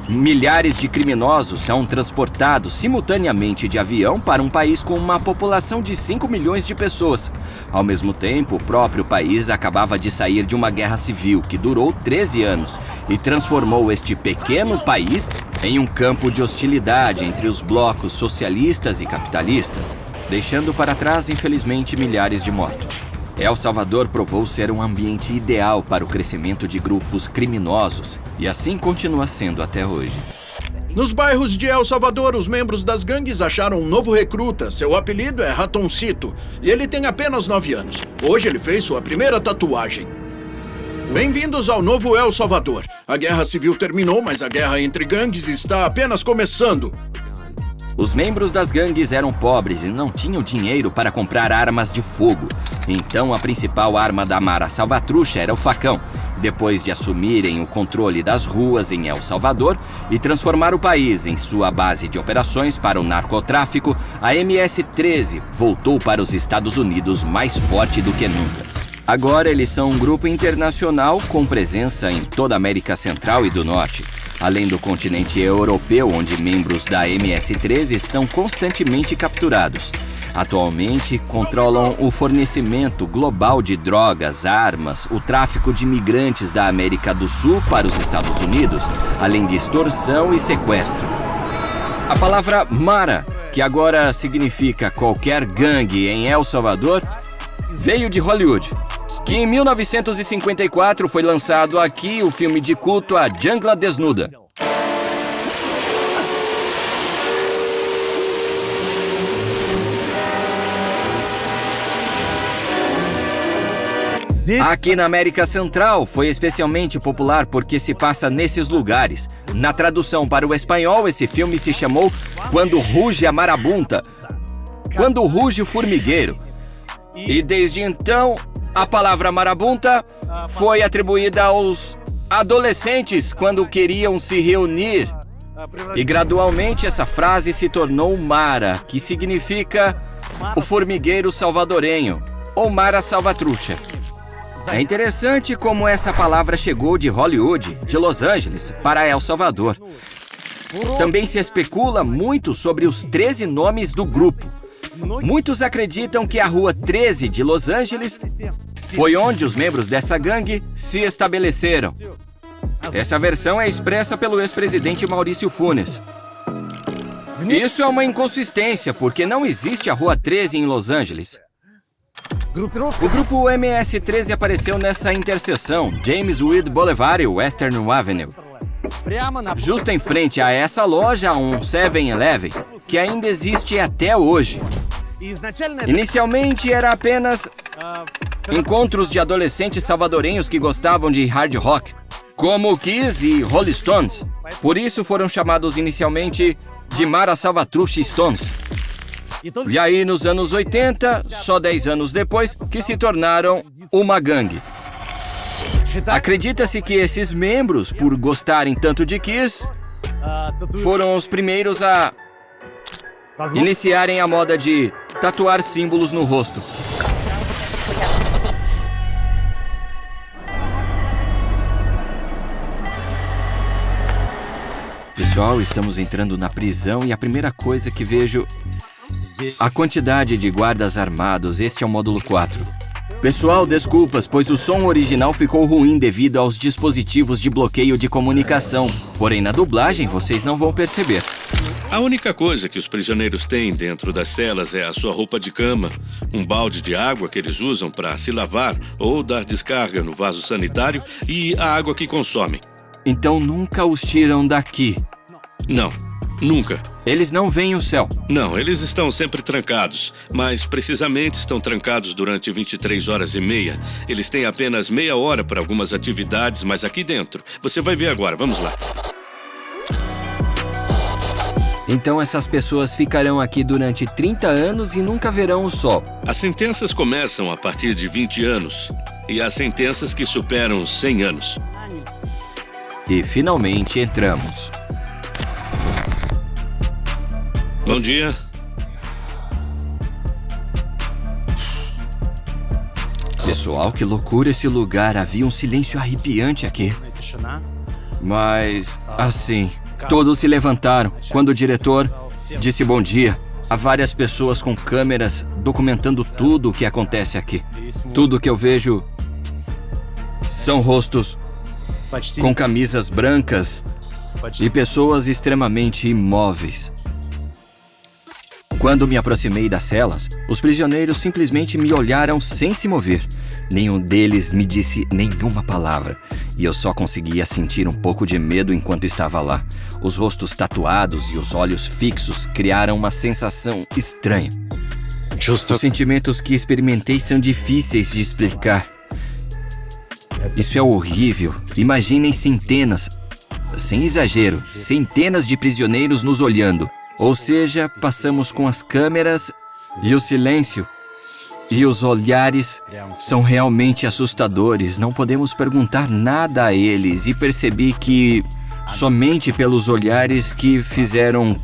milhares de criminosos são transportados simultaneamente de avião para um país com uma população de 5 milhões de pessoas. Ao mesmo tempo, o próprio país acabava de sair de uma guerra civil que durou 13 anos e transformou este pequeno país em um campo de hostilidade entre os blocos socialistas e capitalistas, deixando para trás, infelizmente, milhares de mortos. El Salvador provou ser um ambiente ideal para o crescimento de grupos criminosos, e assim continua sendo até hoje. Nos bairros de El Salvador, os membros das gangues acharam um novo recruta. Seu apelido é Ratoncito, e ele tem apenas 9 anos. Hoje ele fez sua primeira tatuagem. Bem-vindos ao novo El Salvador. A guerra civil terminou, mas a guerra entre gangues está apenas começando. Os membros das gangues eram pobres e não tinham dinheiro para comprar armas de fogo. Então a principal arma da Mara Salvatrucha era o facão. Depois de assumirem o controle das ruas em El Salvador e transformar o país em sua base de operações para o narcotráfico, a MS-13 voltou para os Estados Unidos mais forte do que nunca. Agora eles são um grupo internacional com presença em toda a América Central e do Norte, além do continente europeu, onde membros da MS-13 são constantemente capturados. Atualmente, controlam o fornecimento global de drogas, armas, o tráfico de imigrantes da América do Sul para os Estados Unidos, além de extorsão e sequestro. A palavra Mara, que agora significa qualquer gangue em El Salvador, veio de Hollywood, que em 1954 foi lançado aqui o filme de culto A Jungla Desnuda. Aqui na América Central foi especialmente popular porque se passa nesses lugares. Na tradução para o espanhol, esse filme se chamou Quando Ruge a Marabunta, Quando Ruge o Formigueiro. E desde então, a palavra marabunta foi atribuída aos adolescentes quando queriam se reunir. E gradualmente essa frase se tornou Mara, que significa o formigueiro salvadorenho, ou Mara Salvatrucha. É interessante como essa palavra chegou de Hollywood, de Los Angeles, para El Salvador. Também se especula muito sobre os 13 nomes do grupo. Muitos acreditam que a Rua 13 de Los Angeles foi onde os membros dessa gangue se estabeleceram. Essa versão é expressa pelo ex-presidente Maurício Funes. Isso é uma inconsistência, porque não existe a Rua 13 em Los Angeles. O grupo MS-13 apareceu nessa interseção, James Weed Boulevard e Western Avenue. Justo em frente a essa loja há um 7-Eleven, que ainda existe até hoje. Inicialmente era apenas encontros de adolescentes salvadorenhos que gostavam de hard rock, como Kiss e Rolling Stones. Por isso foram chamados inicialmente de Mara Salvatrucha Stones. E aí, nos anos 80, só 10 anos depois, que se tornaram uma gangue. Acredita-se que esses membros, por gostarem tanto de Kiss, foram os primeiros a iniciarem a moda de tatuar símbolos no rosto. Pessoal, estamos entrando na prisão e a primeira coisa que vejo... a quantidade de guardas armados. Este é o módulo 4. Pessoal, desculpas, pois o som original ficou ruim devido aos dispositivos de bloqueio de comunicação. Porém, na dublagem, vocês não vão perceber. A única coisa que os prisioneiros têm dentro das celas é a sua roupa de cama, um balde de água que eles usam para se lavar ou dar descarga no vaso sanitário e a água que consomem. Então nunca os tiram daqui? Não, nunca. Eles não veem o céu? Não, eles estão sempre trancados, mas precisamente estão trancados durante 23 horas e meia. Eles têm apenas meia hora para algumas atividades, mas aqui dentro. Você vai ver agora, vamos lá. Então essas pessoas ficarão aqui durante 30 anos e nunca verão o sol. As sentenças começam a partir de 20 anos e há sentenças que superam 100 anos. E finalmente entramos. Bom dia. Pessoal, que loucura esse lugar. Havia um silêncio arrepiante aqui. Mas, assim, todos se levantaram quando o diretor disse bom dia. Há várias pessoas com câmeras documentando tudo o que acontece aqui. Tudo que eu vejo são rostos com camisas brancas e pessoas extremamente imóveis. Quando me aproximei das celas, os prisioneiros simplesmente me olharam sem se mover. Nenhum deles me disse nenhuma palavra, e eu só conseguia sentir um pouco de medo enquanto estava lá. Os rostos tatuados e os olhos fixos criaram uma sensação estranha. Os sentimentos que experimentei são difíceis de explicar. Isso é horrível. Imaginem centenas, sem exagero, centenas de prisioneiros nos olhando. Ou seja, passamos com as câmeras e o silêncio. E os olhares são realmente assustadores. Não podemos perguntar nada a eles. E percebi que somente pelos olhares que fizeram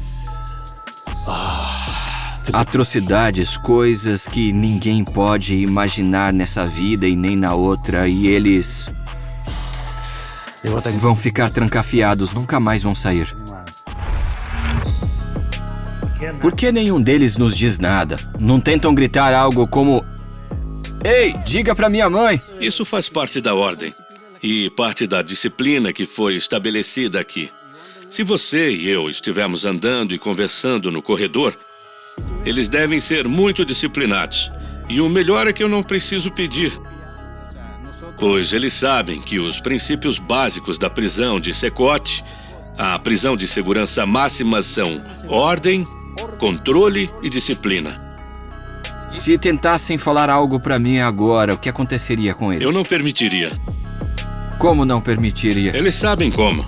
atrocidades, coisas que ninguém pode imaginar nessa vida e nem na outra. E eles vão ficar trancafiados, nunca mais vão sair. Por que nenhum deles nos diz nada? Não tentam gritar algo como: "Ei, diga pra minha mãe!" Isso faz parte da ordem e parte da disciplina que foi estabelecida aqui. Se você e eu estivermos andando e conversando no corredor, eles devem ser muito disciplinados. E o melhor é que eu não preciso pedir, pois eles sabem que os princípios básicos da prisão de Secote, a prisão de segurança máxima, são ordem, controle e disciplina. Se tentassem falar algo pra mim agora, o que aconteceria com eles? Eu não permitiria. Como não permitiria? Eles sabem como.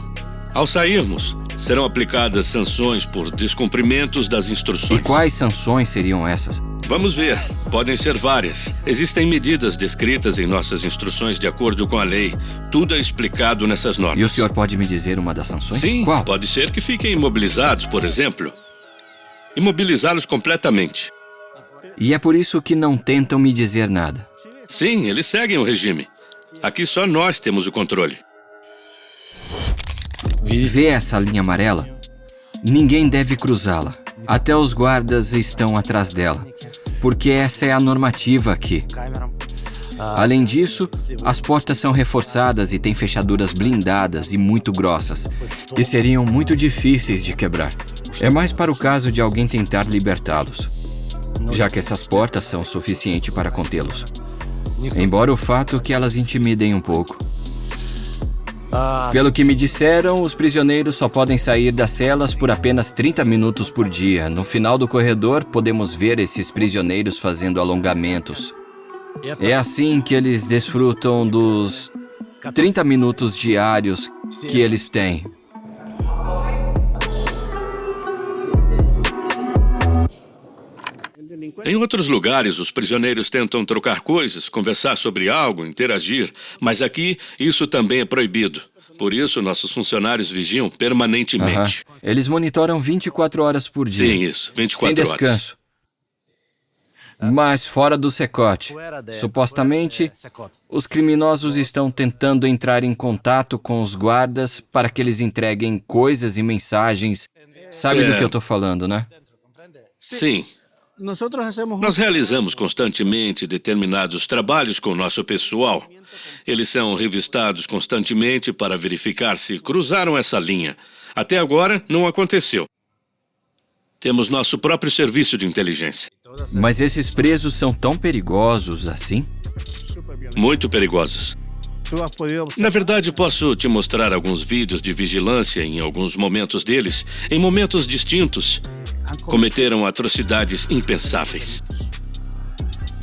Ao sairmos, serão aplicadas sanções por descumprimentos das instruções. E quais sanções seriam essas? Vamos ver. Podem ser várias. Existem medidas descritas em nossas instruções de acordo com a lei. Tudo é explicado nessas normas. E o senhor pode me dizer uma das sanções? Sim, qual? Pode ser que fiquem imobilizados, por exemplo. Imobilizá-los completamente. E é por isso que não tentam me dizer nada. Sim, eles seguem o regime. Aqui só nós temos o controle. Vê essa linha amarela? Ninguém deve cruzá-la. Até os guardas estão atrás dela, porque essa é a normativa aqui. Além disso, as portas são reforçadas e têm fechaduras blindadas e muito grossas, e seriam muito difíceis de quebrar. É mais para o caso de alguém tentar libertá-los, já que essas portas são o suficiente para contê-los. Embora o fato que elas intimidem um pouco. Pelo que me disseram, os prisioneiros só podem sair das celas por apenas 30 minutos por dia. No final do corredor, podemos ver esses prisioneiros fazendo alongamentos. É assim que eles desfrutam dos 30 minutos diários que eles têm. Em outros lugares, os prisioneiros tentam trocar coisas, conversar sobre algo, interagir, mas aqui isso também é proibido. Por isso, nossos funcionários vigiam permanentemente. Eles monitoram 24 horas por dia. Sim, isso, 24 horas. Sem descanso. Mas fora do Secote. Supostamente, os criminosos estão tentando entrar em contato com os guardas para que eles entreguem coisas e mensagens. Sabe do que eu tô falando, né? Sim. Nós realizamos constantemente determinados trabalhos com o nosso pessoal. Eles são revistados constantemente para verificar se cruzaram essa linha. Até agora, não aconteceu. Temos nosso próprio serviço de inteligência. Mas esses presos são tão perigosos assim? Muito perigosos. Na verdade, posso te mostrar alguns vídeos de vigilância em alguns momentos deles. Em momentos distintos, cometeram atrocidades impensáveis.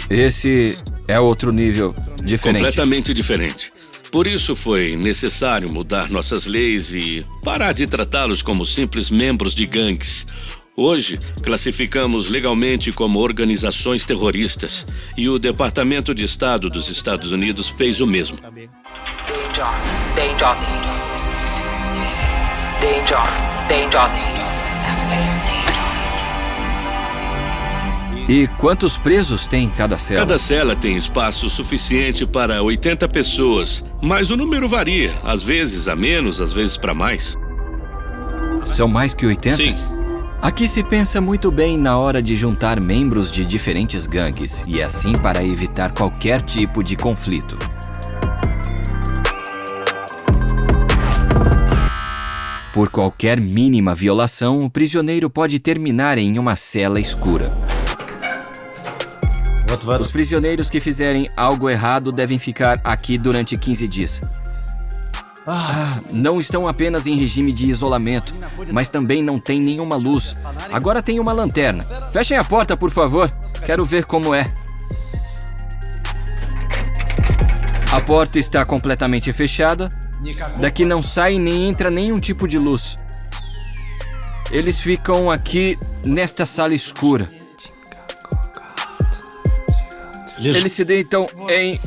Esse é outro nível diferente. Completamente diferente. Por isso foi necessário mudar nossas leis e parar de tratá-los como simples membros de gangues. Hoje, classificamos legalmente como organizações terroristas e o Departamento de Estado dos Estados Unidos fez o mesmo. E quantos presos tem em cada cela? Cada cela tem espaço suficiente para 80 pessoas, mas o número varia, às vezes a menos, às vezes para mais. São mais que 80? Sim. Aqui se pensa muito bem na hora de juntar membros de diferentes gangues, e assim para evitar qualquer tipo de conflito. Por qualquer mínima violação, o prisioneiro pode terminar em uma cela escura. Os prisioneiros que fizerem algo errado devem ficar aqui durante 15 dias. Não estão apenas em regime de isolamento, mas também não tem nenhuma luz. Agora tem uma lanterna. Fechem a porta, por favor. Quero ver como é. A porta está completamente fechada. Daqui não sai nem entra nenhum tipo de luz. Eles ficam aqui nesta sala escura. Eles se deitam em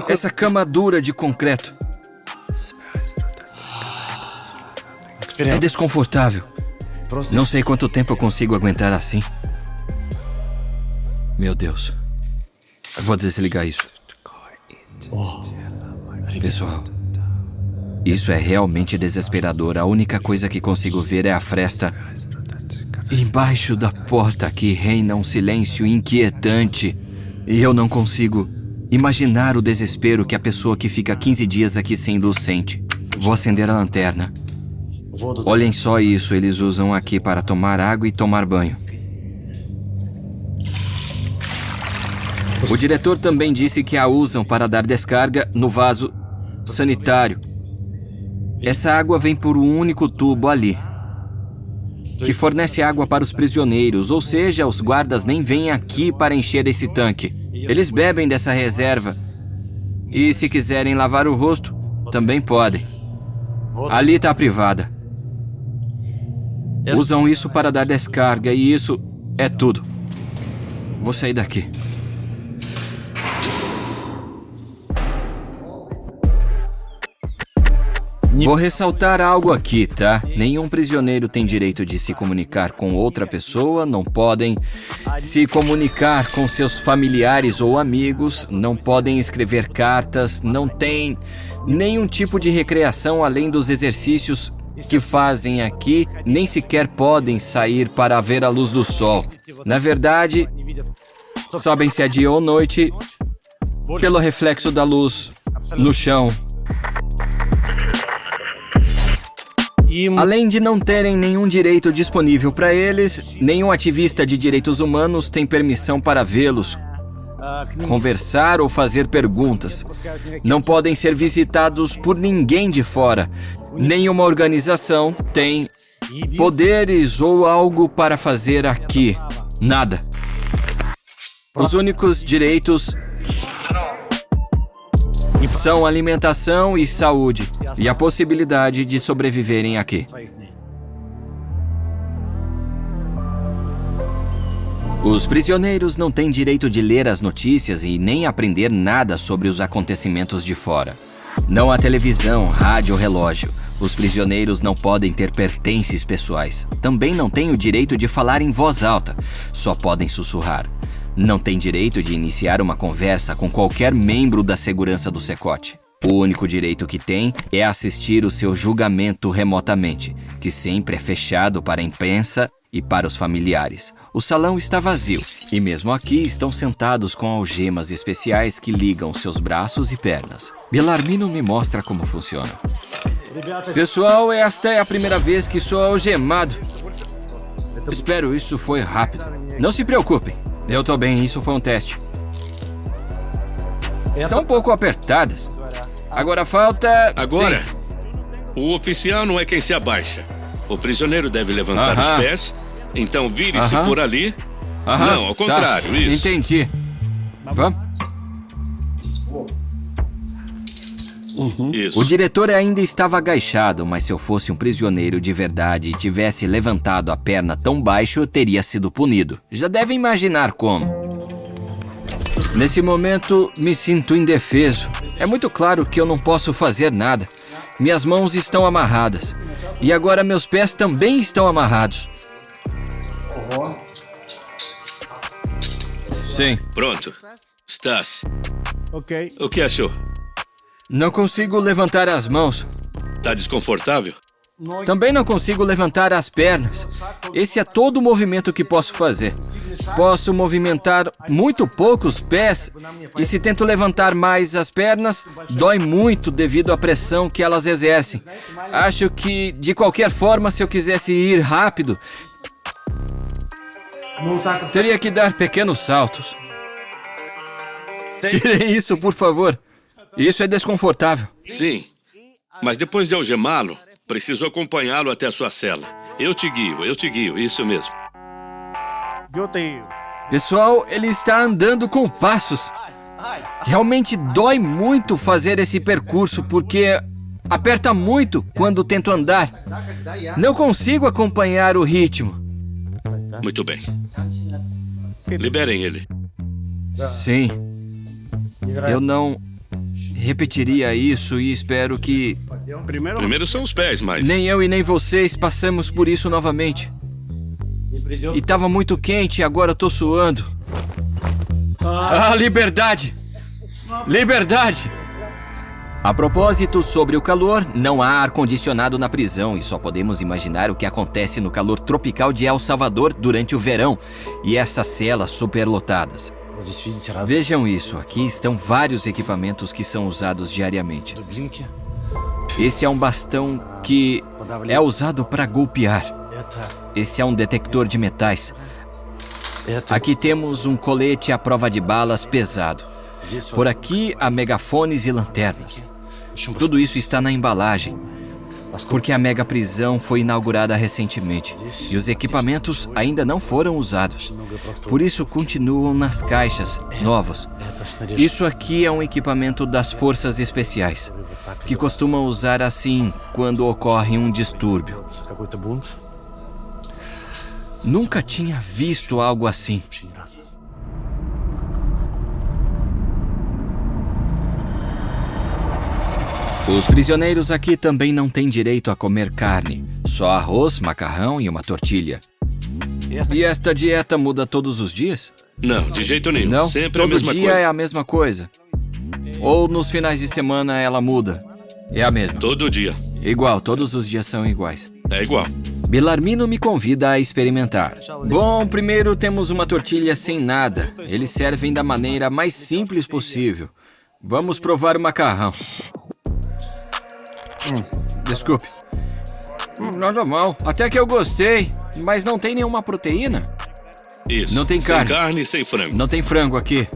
essa cama dura de concreto. É desconfortável. Não sei quanto tempo eu consigo aguentar assim. Meu Deus. Eu vou desligar isso. Pessoal, isso é realmente desesperador. A única coisa que consigo ver é a fresta. Embaixo da porta aqui reina um silêncio inquietante. E eu não consigo imaginar o desespero que a pessoa que fica 15 dias aqui sem luz sente. Vou acender a lanterna. Olhem só isso, eles usam aqui para tomar água e tomar banho. O diretor também disse que a usam para dar descarga no vaso sanitário. Essa água vem por um único tubo ali, que fornece água para os prisioneiros, ou seja, os guardas nem vêm aqui para encher esse tanque. Eles bebem dessa reserva. E se quiserem lavar o rosto, também podem. Ali está a privada. Usam isso para dar descarga e isso é tudo. Vou sair daqui. Vou ressaltar algo aqui, tá? Nenhum prisioneiro tem direito de se comunicar com outra pessoa, não podem se comunicar com seus familiares ou amigos, não podem escrever cartas, não tem nenhum tipo de recreação além dos exercícios que fazem aqui, nem sequer podem sair para ver a luz do sol. Na verdade, sabem se é dia ou noite pelo reflexo da luz no chão. Além de não terem nenhum direito disponível para eles, nenhum ativista de direitos humanos tem permissão para vê-los, conversar ou fazer perguntas. Não podem ser visitados por ninguém de fora. Nenhuma organização tem poderes ou algo para fazer aqui. Nada. Os únicos direitos são alimentação e saúde, e a possibilidade de sobreviverem aqui. Os prisioneiros não têm direito de ler as notícias e nem aprender nada sobre os acontecimentos de fora. Não há televisão, rádio ou relógio. Os prisioneiros não podem ter pertences pessoais. Também não têm o direito de falar em voz alta. Só podem sussurrar. Não têm direito de iniciar uma conversa com qualquer membro da segurança do Secote. O único direito que têm é assistir o seu julgamento remotamente, que sempre é fechado para a imprensa e para os familiares. O salão está vazio e mesmo aqui estão sentados com algemas especiais que ligam seus braços e pernas. Belarmino me mostra como funciona. Pessoal, esta é a primeira vez que sou algemado. Espero isso foi rápido. Não se preocupem. Eu tô bem, isso foi um teste. Estão um pouco apertadas. Agora falta... Agora, Sim. O oficial não é quem se abaixa. O prisioneiro deve levantar os pés, então vire-se por ali. Não, ao contrário, tá. Isso. Entendi. Vamos? Isso. O diretor ainda estava agachado, mas se eu fosse um prisioneiro de verdade e tivesse levantado a perna tão baixo, eu teria sido punido. Já devem imaginar como. Nesse momento, me sinto indefeso. É muito claro que eu não posso fazer nada. Minhas mãos estão amarradas. E agora meus pés também estão amarrados. Sim. Pronto. Stas, Ok. o que achou? Não consigo levantar as mãos. Tá desconfortável? Também não consigo levantar as pernas. Esse é todo o movimento que posso fazer. Posso movimentar muito pouco os pés e se tento levantar mais as pernas, dói muito devido à pressão que elas exercem. Acho que, de qualquer forma, se eu quisesse ir rápido, teria que dar pequenos saltos. Tirem isso, por favor. Isso é desconfortável. Sim, mas depois de algemá-lo, preciso acompanhá-lo até a sua cela. Eu te guio, isso mesmo. Pessoal, ele está andando com passos. Realmente dói muito fazer esse percurso, porque aperta muito quando tento andar. Não consigo acompanhar o ritmo. Muito bem. Liberem ele. Sim. Eu não repetiria isso e espero que Primeiro são os pés, mas... nem eu e nem vocês passamos por isso novamente. E tava muito quente e agora eu tô suando. Ah, liberdade! Liberdade! A propósito, sobre o calor, não há ar-condicionado na prisão e só podemos imaginar o que acontece no calor tropical de El Salvador durante o verão e essas celas superlotadas. Vejam isso, aqui estão vários equipamentos que são usados diariamente. Esse é um bastão que é usado para golpear. Esse é um detector de metais. Aqui temos um colete à prova de balas pesado. Por aqui há megafones e lanternas. Tudo isso está na embalagem, porque a mega prisão foi inaugurada recentemente e os equipamentos ainda não foram usados. Por isso continuam nas caixas, novos. Isso aqui é um equipamento das forças especiais, que costumam usar assim quando ocorre um distúrbio. Nunca tinha visto algo assim. Os prisioneiros aqui também não têm direito a comer carne, só arroz, macarrão e uma tortilha. E esta dieta muda todos os dias? Não, de jeito nenhum. Não? Sempre a Todo mesma dia coisa. é a mesma coisa? Ou nos finais de semana ela muda? É a mesma? Todo dia. Igual, todos os dias são iguais. É igual. Belarmino me convida a experimentar. Bom, primeiro temos uma tortilha sem nada. Eles servem da maneira mais simples possível. Vamos provar o macarrão. Desculpe. Nada mal. Até que eu gostei. Mas não tem nenhuma proteína? Isso. Não tem carne. Sem carne e sem frango. Não tem frango aqui.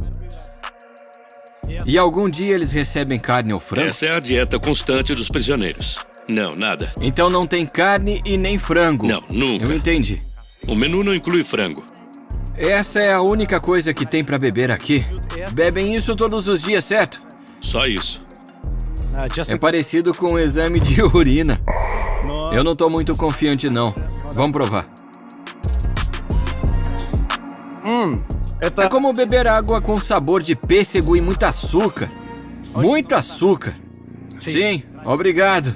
E algum dia eles recebem carne ou frango? Essa é a dieta constante dos prisioneiros. Não, nada. Então não tem carne e nem frango. Não, nunca. Eu entendi. O menu não inclui frango. Essa é a única coisa que tem pra beber aqui. Bebem isso todos os dias, certo? Só isso. É parecido com um exame de urina. Eu não tô muito confiante, não. Vamos provar. É como beber água com sabor de pêssego e muito açúcar. Muito açúcar. Sim, obrigado.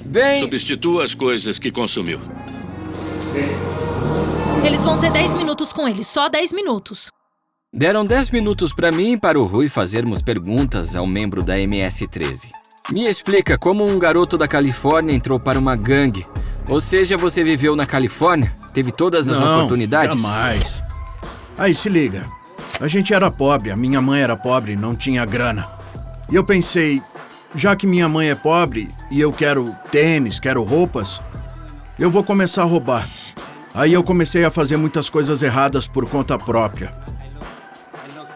Bem... Substitua as coisas que consumiu. Eles vão ter 10 minutos com ele, só 10 minutos. Deram 10 minutos pra mim e para o Rui fazermos perguntas ao membro da MS-13. Me explica como um garoto da Califórnia entrou para uma gangue. Ou seja, você viveu na Califórnia? Teve todas as oportunidades? Jamais. Aí, se liga. A gente era pobre, a minha mãe era pobre, não tinha grana. E eu pensei, já que minha mãe é pobre e eu quero tênis, quero roupas, eu vou começar a roubar. Aí eu comecei a fazer muitas coisas erradas por conta própria.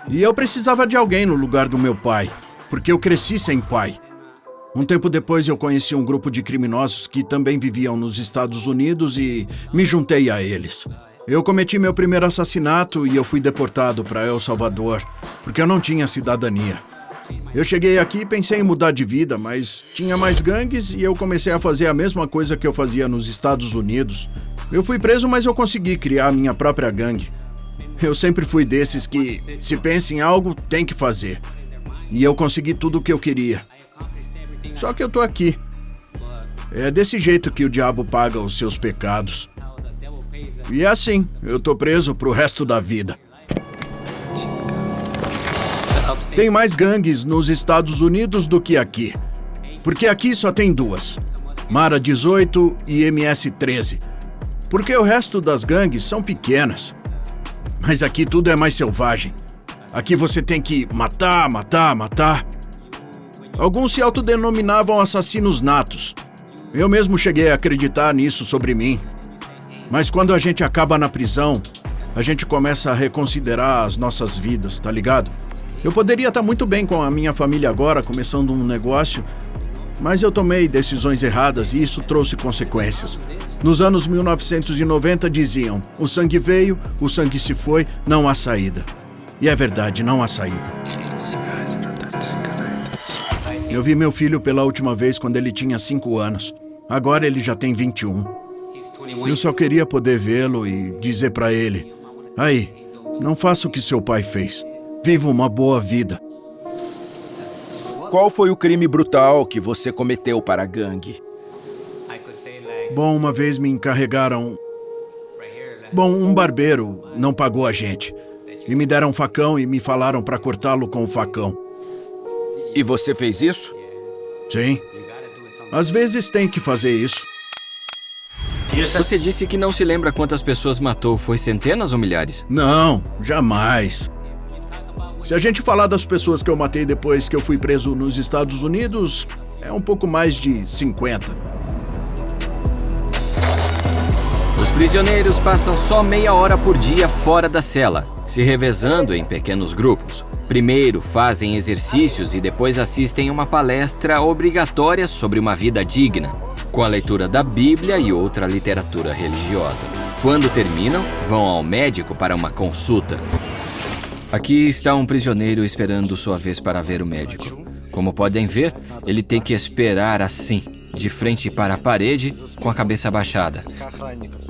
E eu precisava de alguém no lugar do meu pai, porque eu cresci sem pai. Um tempo depois eu conheci um grupo de criminosos que também viviam nos Estados Unidos e me juntei a eles. Eu cometi meu primeiro assassinato e eu fui deportado para El Salvador, porque eu não tinha cidadania. Eu cheguei aqui e pensei em mudar de vida, mas tinha mais gangues e eu comecei a fazer a mesma coisa que eu fazia nos Estados Unidos. Eu fui preso, mas eu consegui criar minha própria gangue. Eu sempre fui desses que, se pensa em algo, tem que fazer. E eu consegui tudo o que eu queria. Só que eu tô aqui. É desse jeito que o diabo paga os seus pecados. E é assim, eu tô preso pro resto da vida. Tem mais gangues nos Estados Unidos do que aqui. Porque aqui só tem duas. Mara 18 e MS 13. Porque o resto das gangues são pequenas. Mas aqui tudo é mais selvagem. Aqui você tem que matar, matar, matar. Alguns se autodenominavam assassinos natos. Eu mesmo cheguei a acreditar nisso sobre mim. Mas quando a gente acaba na prisão, a gente começa a reconsiderar as nossas vidas, tá ligado? Eu poderia estar muito bem com a minha família agora, começando um negócio, mas eu tomei decisões erradas e isso trouxe consequências. Nos anos 1990 diziam, o sangue veio, o sangue se foi, não há saída. E é verdade, não há saída. Eu vi meu filho pela última vez quando ele tinha 5 anos. Agora ele já tem 21. Eu só queria poder vê-lo e dizer pra ele, aí, não faça o que seu pai fez. Viva uma boa vida. Qual foi o crime brutal que você cometeu para a gangue? Bom, uma vez me encarregaram... Bom, um barbeiro não pagou a gente. E me deram um facão e me falaram para cortá-lo com o facão. E você fez isso? Sim. Às vezes tem que fazer isso. Você disse que não se lembra quantas pessoas matou. Foi centenas ou milhares? Não, jamais. Se a gente falar das pessoas que eu matei depois que eu fui preso nos Estados Unidos, é um pouco mais de 50. Os prisioneiros passam só meia hora por dia fora da cela, se revezando em pequenos grupos. Primeiro fazem exercícios e depois assistem a uma palestra obrigatória sobre uma vida digna, com a leitura da Bíblia e outra literatura religiosa. Quando terminam, vão ao médico para uma consulta. Aqui está um prisioneiro esperando sua vez para ver o médico. Como podem ver, ele tem que esperar assim, de frente para a parede, com a cabeça baixada.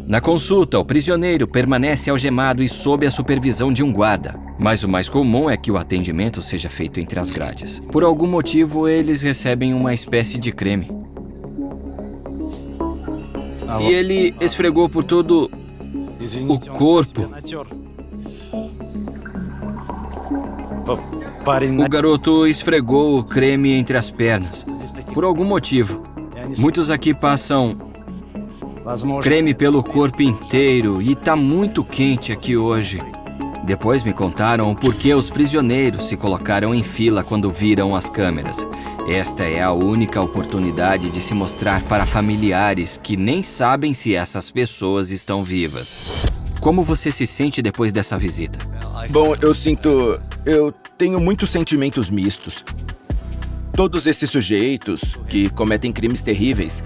Na consulta, o prisioneiro permanece algemado e sob a supervisão de um guarda. Mas o mais comum é que o atendimento seja feito entre as grades. Por algum motivo, eles recebem uma espécie de creme. E ele esfregou por todo o corpo. O garoto esfregou o creme entre as pernas. Por algum motivo. Muitos aqui passam creme pelo corpo inteiro e tá muito quente aqui hoje. Depois me contaram o porquê os prisioneiros se colocaram em fila quando viram as câmeras. Esta é a única oportunidade de se mostrar para familiares que nem sabem se essas pessoas estão vivas. Como você se sente depois dessa visita? Bom, eu tenho muitos sentimentos mistos. Todos esses sujeitos que cometem crimes terríveis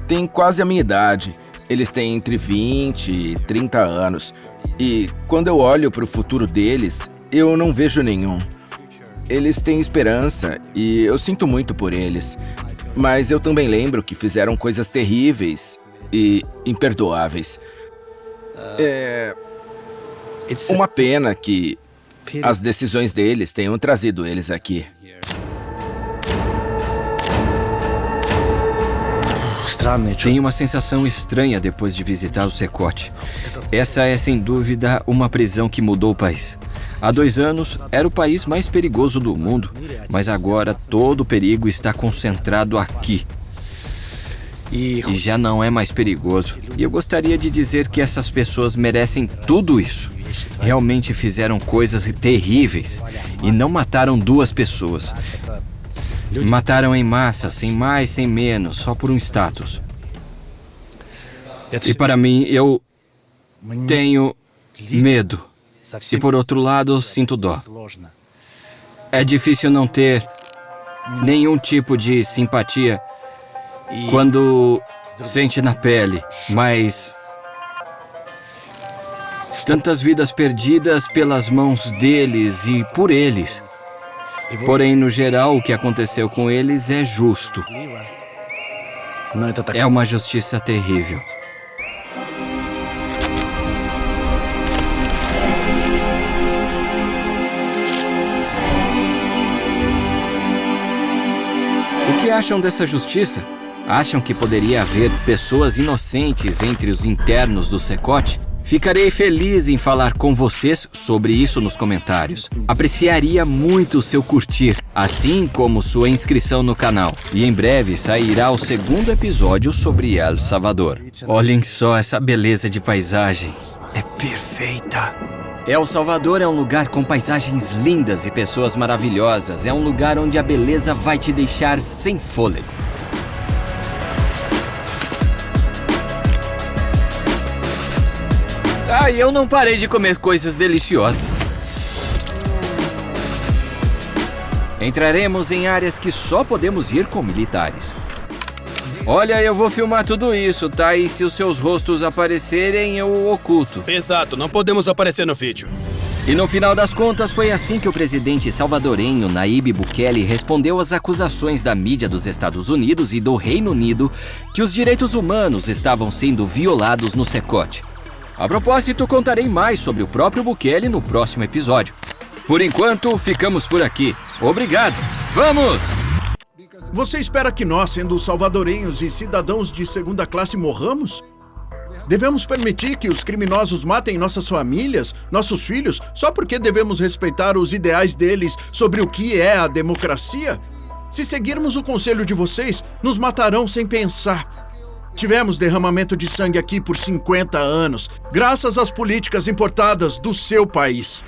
têm quase a minha idade. Eles têm entre 20 e 30 anos. E quando eu olho para o futuro deles, eu não vejo nenhum. Eles têm esperança e eu sinto muito por eles. Mas eu também lembro que fizeram coisas terríveis e imperdoáveis. É uma pena que as decisões deles tenham trazido eles aqui. Tenho uma sensação estranha depois de visitar o Secote. Essa é, sem dúvida, uma prisão que mudou o país. Há 2 anos, era o país mais perigoso do mundo, mas agora todo o perigo está concentrado aqui. E já não é mais perigoso. E eu gostaria de dizer que essas pessoas merecem tudo isso. Realmente fizeram coisas terríveis e não mataram 2 pessoas. Mataram em massa, sem mais, sem menos, só por um status. E para mim, eu tenho medo. E por outro lado, sinto dó. É difícil não ter nenhum tipo de simpatia quando sente na pele, mas tantas vidas perdidas pelas mãos deles e por eles. Porém, no geral, o que aconteceu com eles é justo. É uma justiça terrível. O que acham dessa justiça? Acham que poderia haver pessoas inocentes entre os internos do Secote? Ficarei feliz em falar com vocês sobre isso nos comentários. Apreciaria muito o seu curtir, assim como sua inscrição no canal. E em breve sairá o segundo episódio sobre El Salvador. Olhem só essa beleza de paisagem. É perfeita. El Salvador é um lugar com paisagens lindas e pessoas maravilhosas. É um lugar onde a beleza vai te deixar sem fôlego. E eu não parei de comer coisas deliciosas. Entraremos em áreas que só podemos ir com militares. Olha, eu vou filmar tudo isso, tá? E se os seus rostos aparecerem, eu oculto. Exato, não podemos aparecer no vídeo. E no final das contas, foi assim que o presidente salvadorenho Nayib Bukele respondeu às acusações da mídia dos Estados Unidos e do Reino Unido que os direitos humanos estavam sendo violados no Secote. A propósito, contarei mais sobre o próprio Bukele no próximo episódio. Por enquanto, ficamos por aqui. Obrigado! Vamos! Você espera que nós, sendo salvadorenhos e cidadãos de segunda classe, morramos? Devemos permitir que os criminosos matem nossas famílias, nossos filhos, só porque devemos respeitar os ideais deles sobre o que é a democracia? Se seguirmos o conselho de vocês, nos matarão sem pensar. Tivemos derramamento de sangue aqui por 50 anos, graças às políticas importadas do seu país.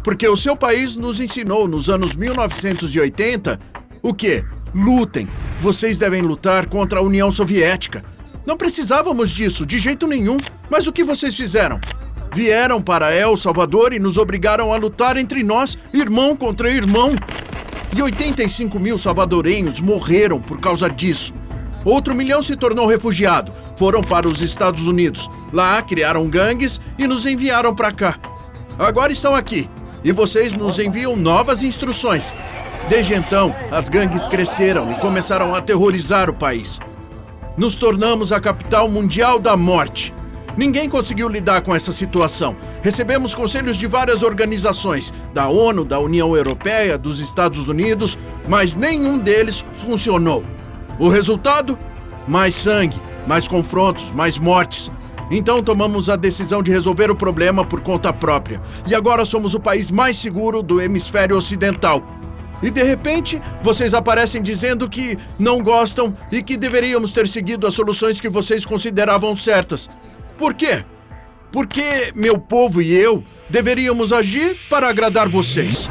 Porque o seu país nos ensinou nos anos 1980 o quê? Lutem. Vocês devem lutar contra a União Soviética. Não precisávamos disso, de jeito nenhum. Mas o que vocês fizeram? Vieram para El Salvador e nos obrigaram a lutar entre nós, irmão contra irmão. E 85 mil salvadorenhos morreram por causa disso. Outro 1 milhão se tornou refugiado. Foram para os Estados Unidos. Lá criaram gangues e nos enviaram para cá. Agora estão aqui. E vocês nos enviam novas instruções. Desde então, as gangues cresceram e começaram a aterrorizar o país. Nos tornamos a capital mundial da morte. Ninguém conseguiu lidar com essa situação. Recebemos conselhos de várias organizações, da ONU, da União Europeia, dos Estados Unidos, mas nenhum deles funcionou. O resultado? Mais sangue, mais confrontos, mais mortes. Então tomamos a decisão de resolver o problema por conta própria. E agora somos o país mais seguro do hemisfério ocidental. E de repente, vocês aparecem dizendo que não gostam e que deveríamos ter seguido as soluções que vocês consideravam certas. Por quê? Porque meu povo e eu deveríamos agir para agradar vocês.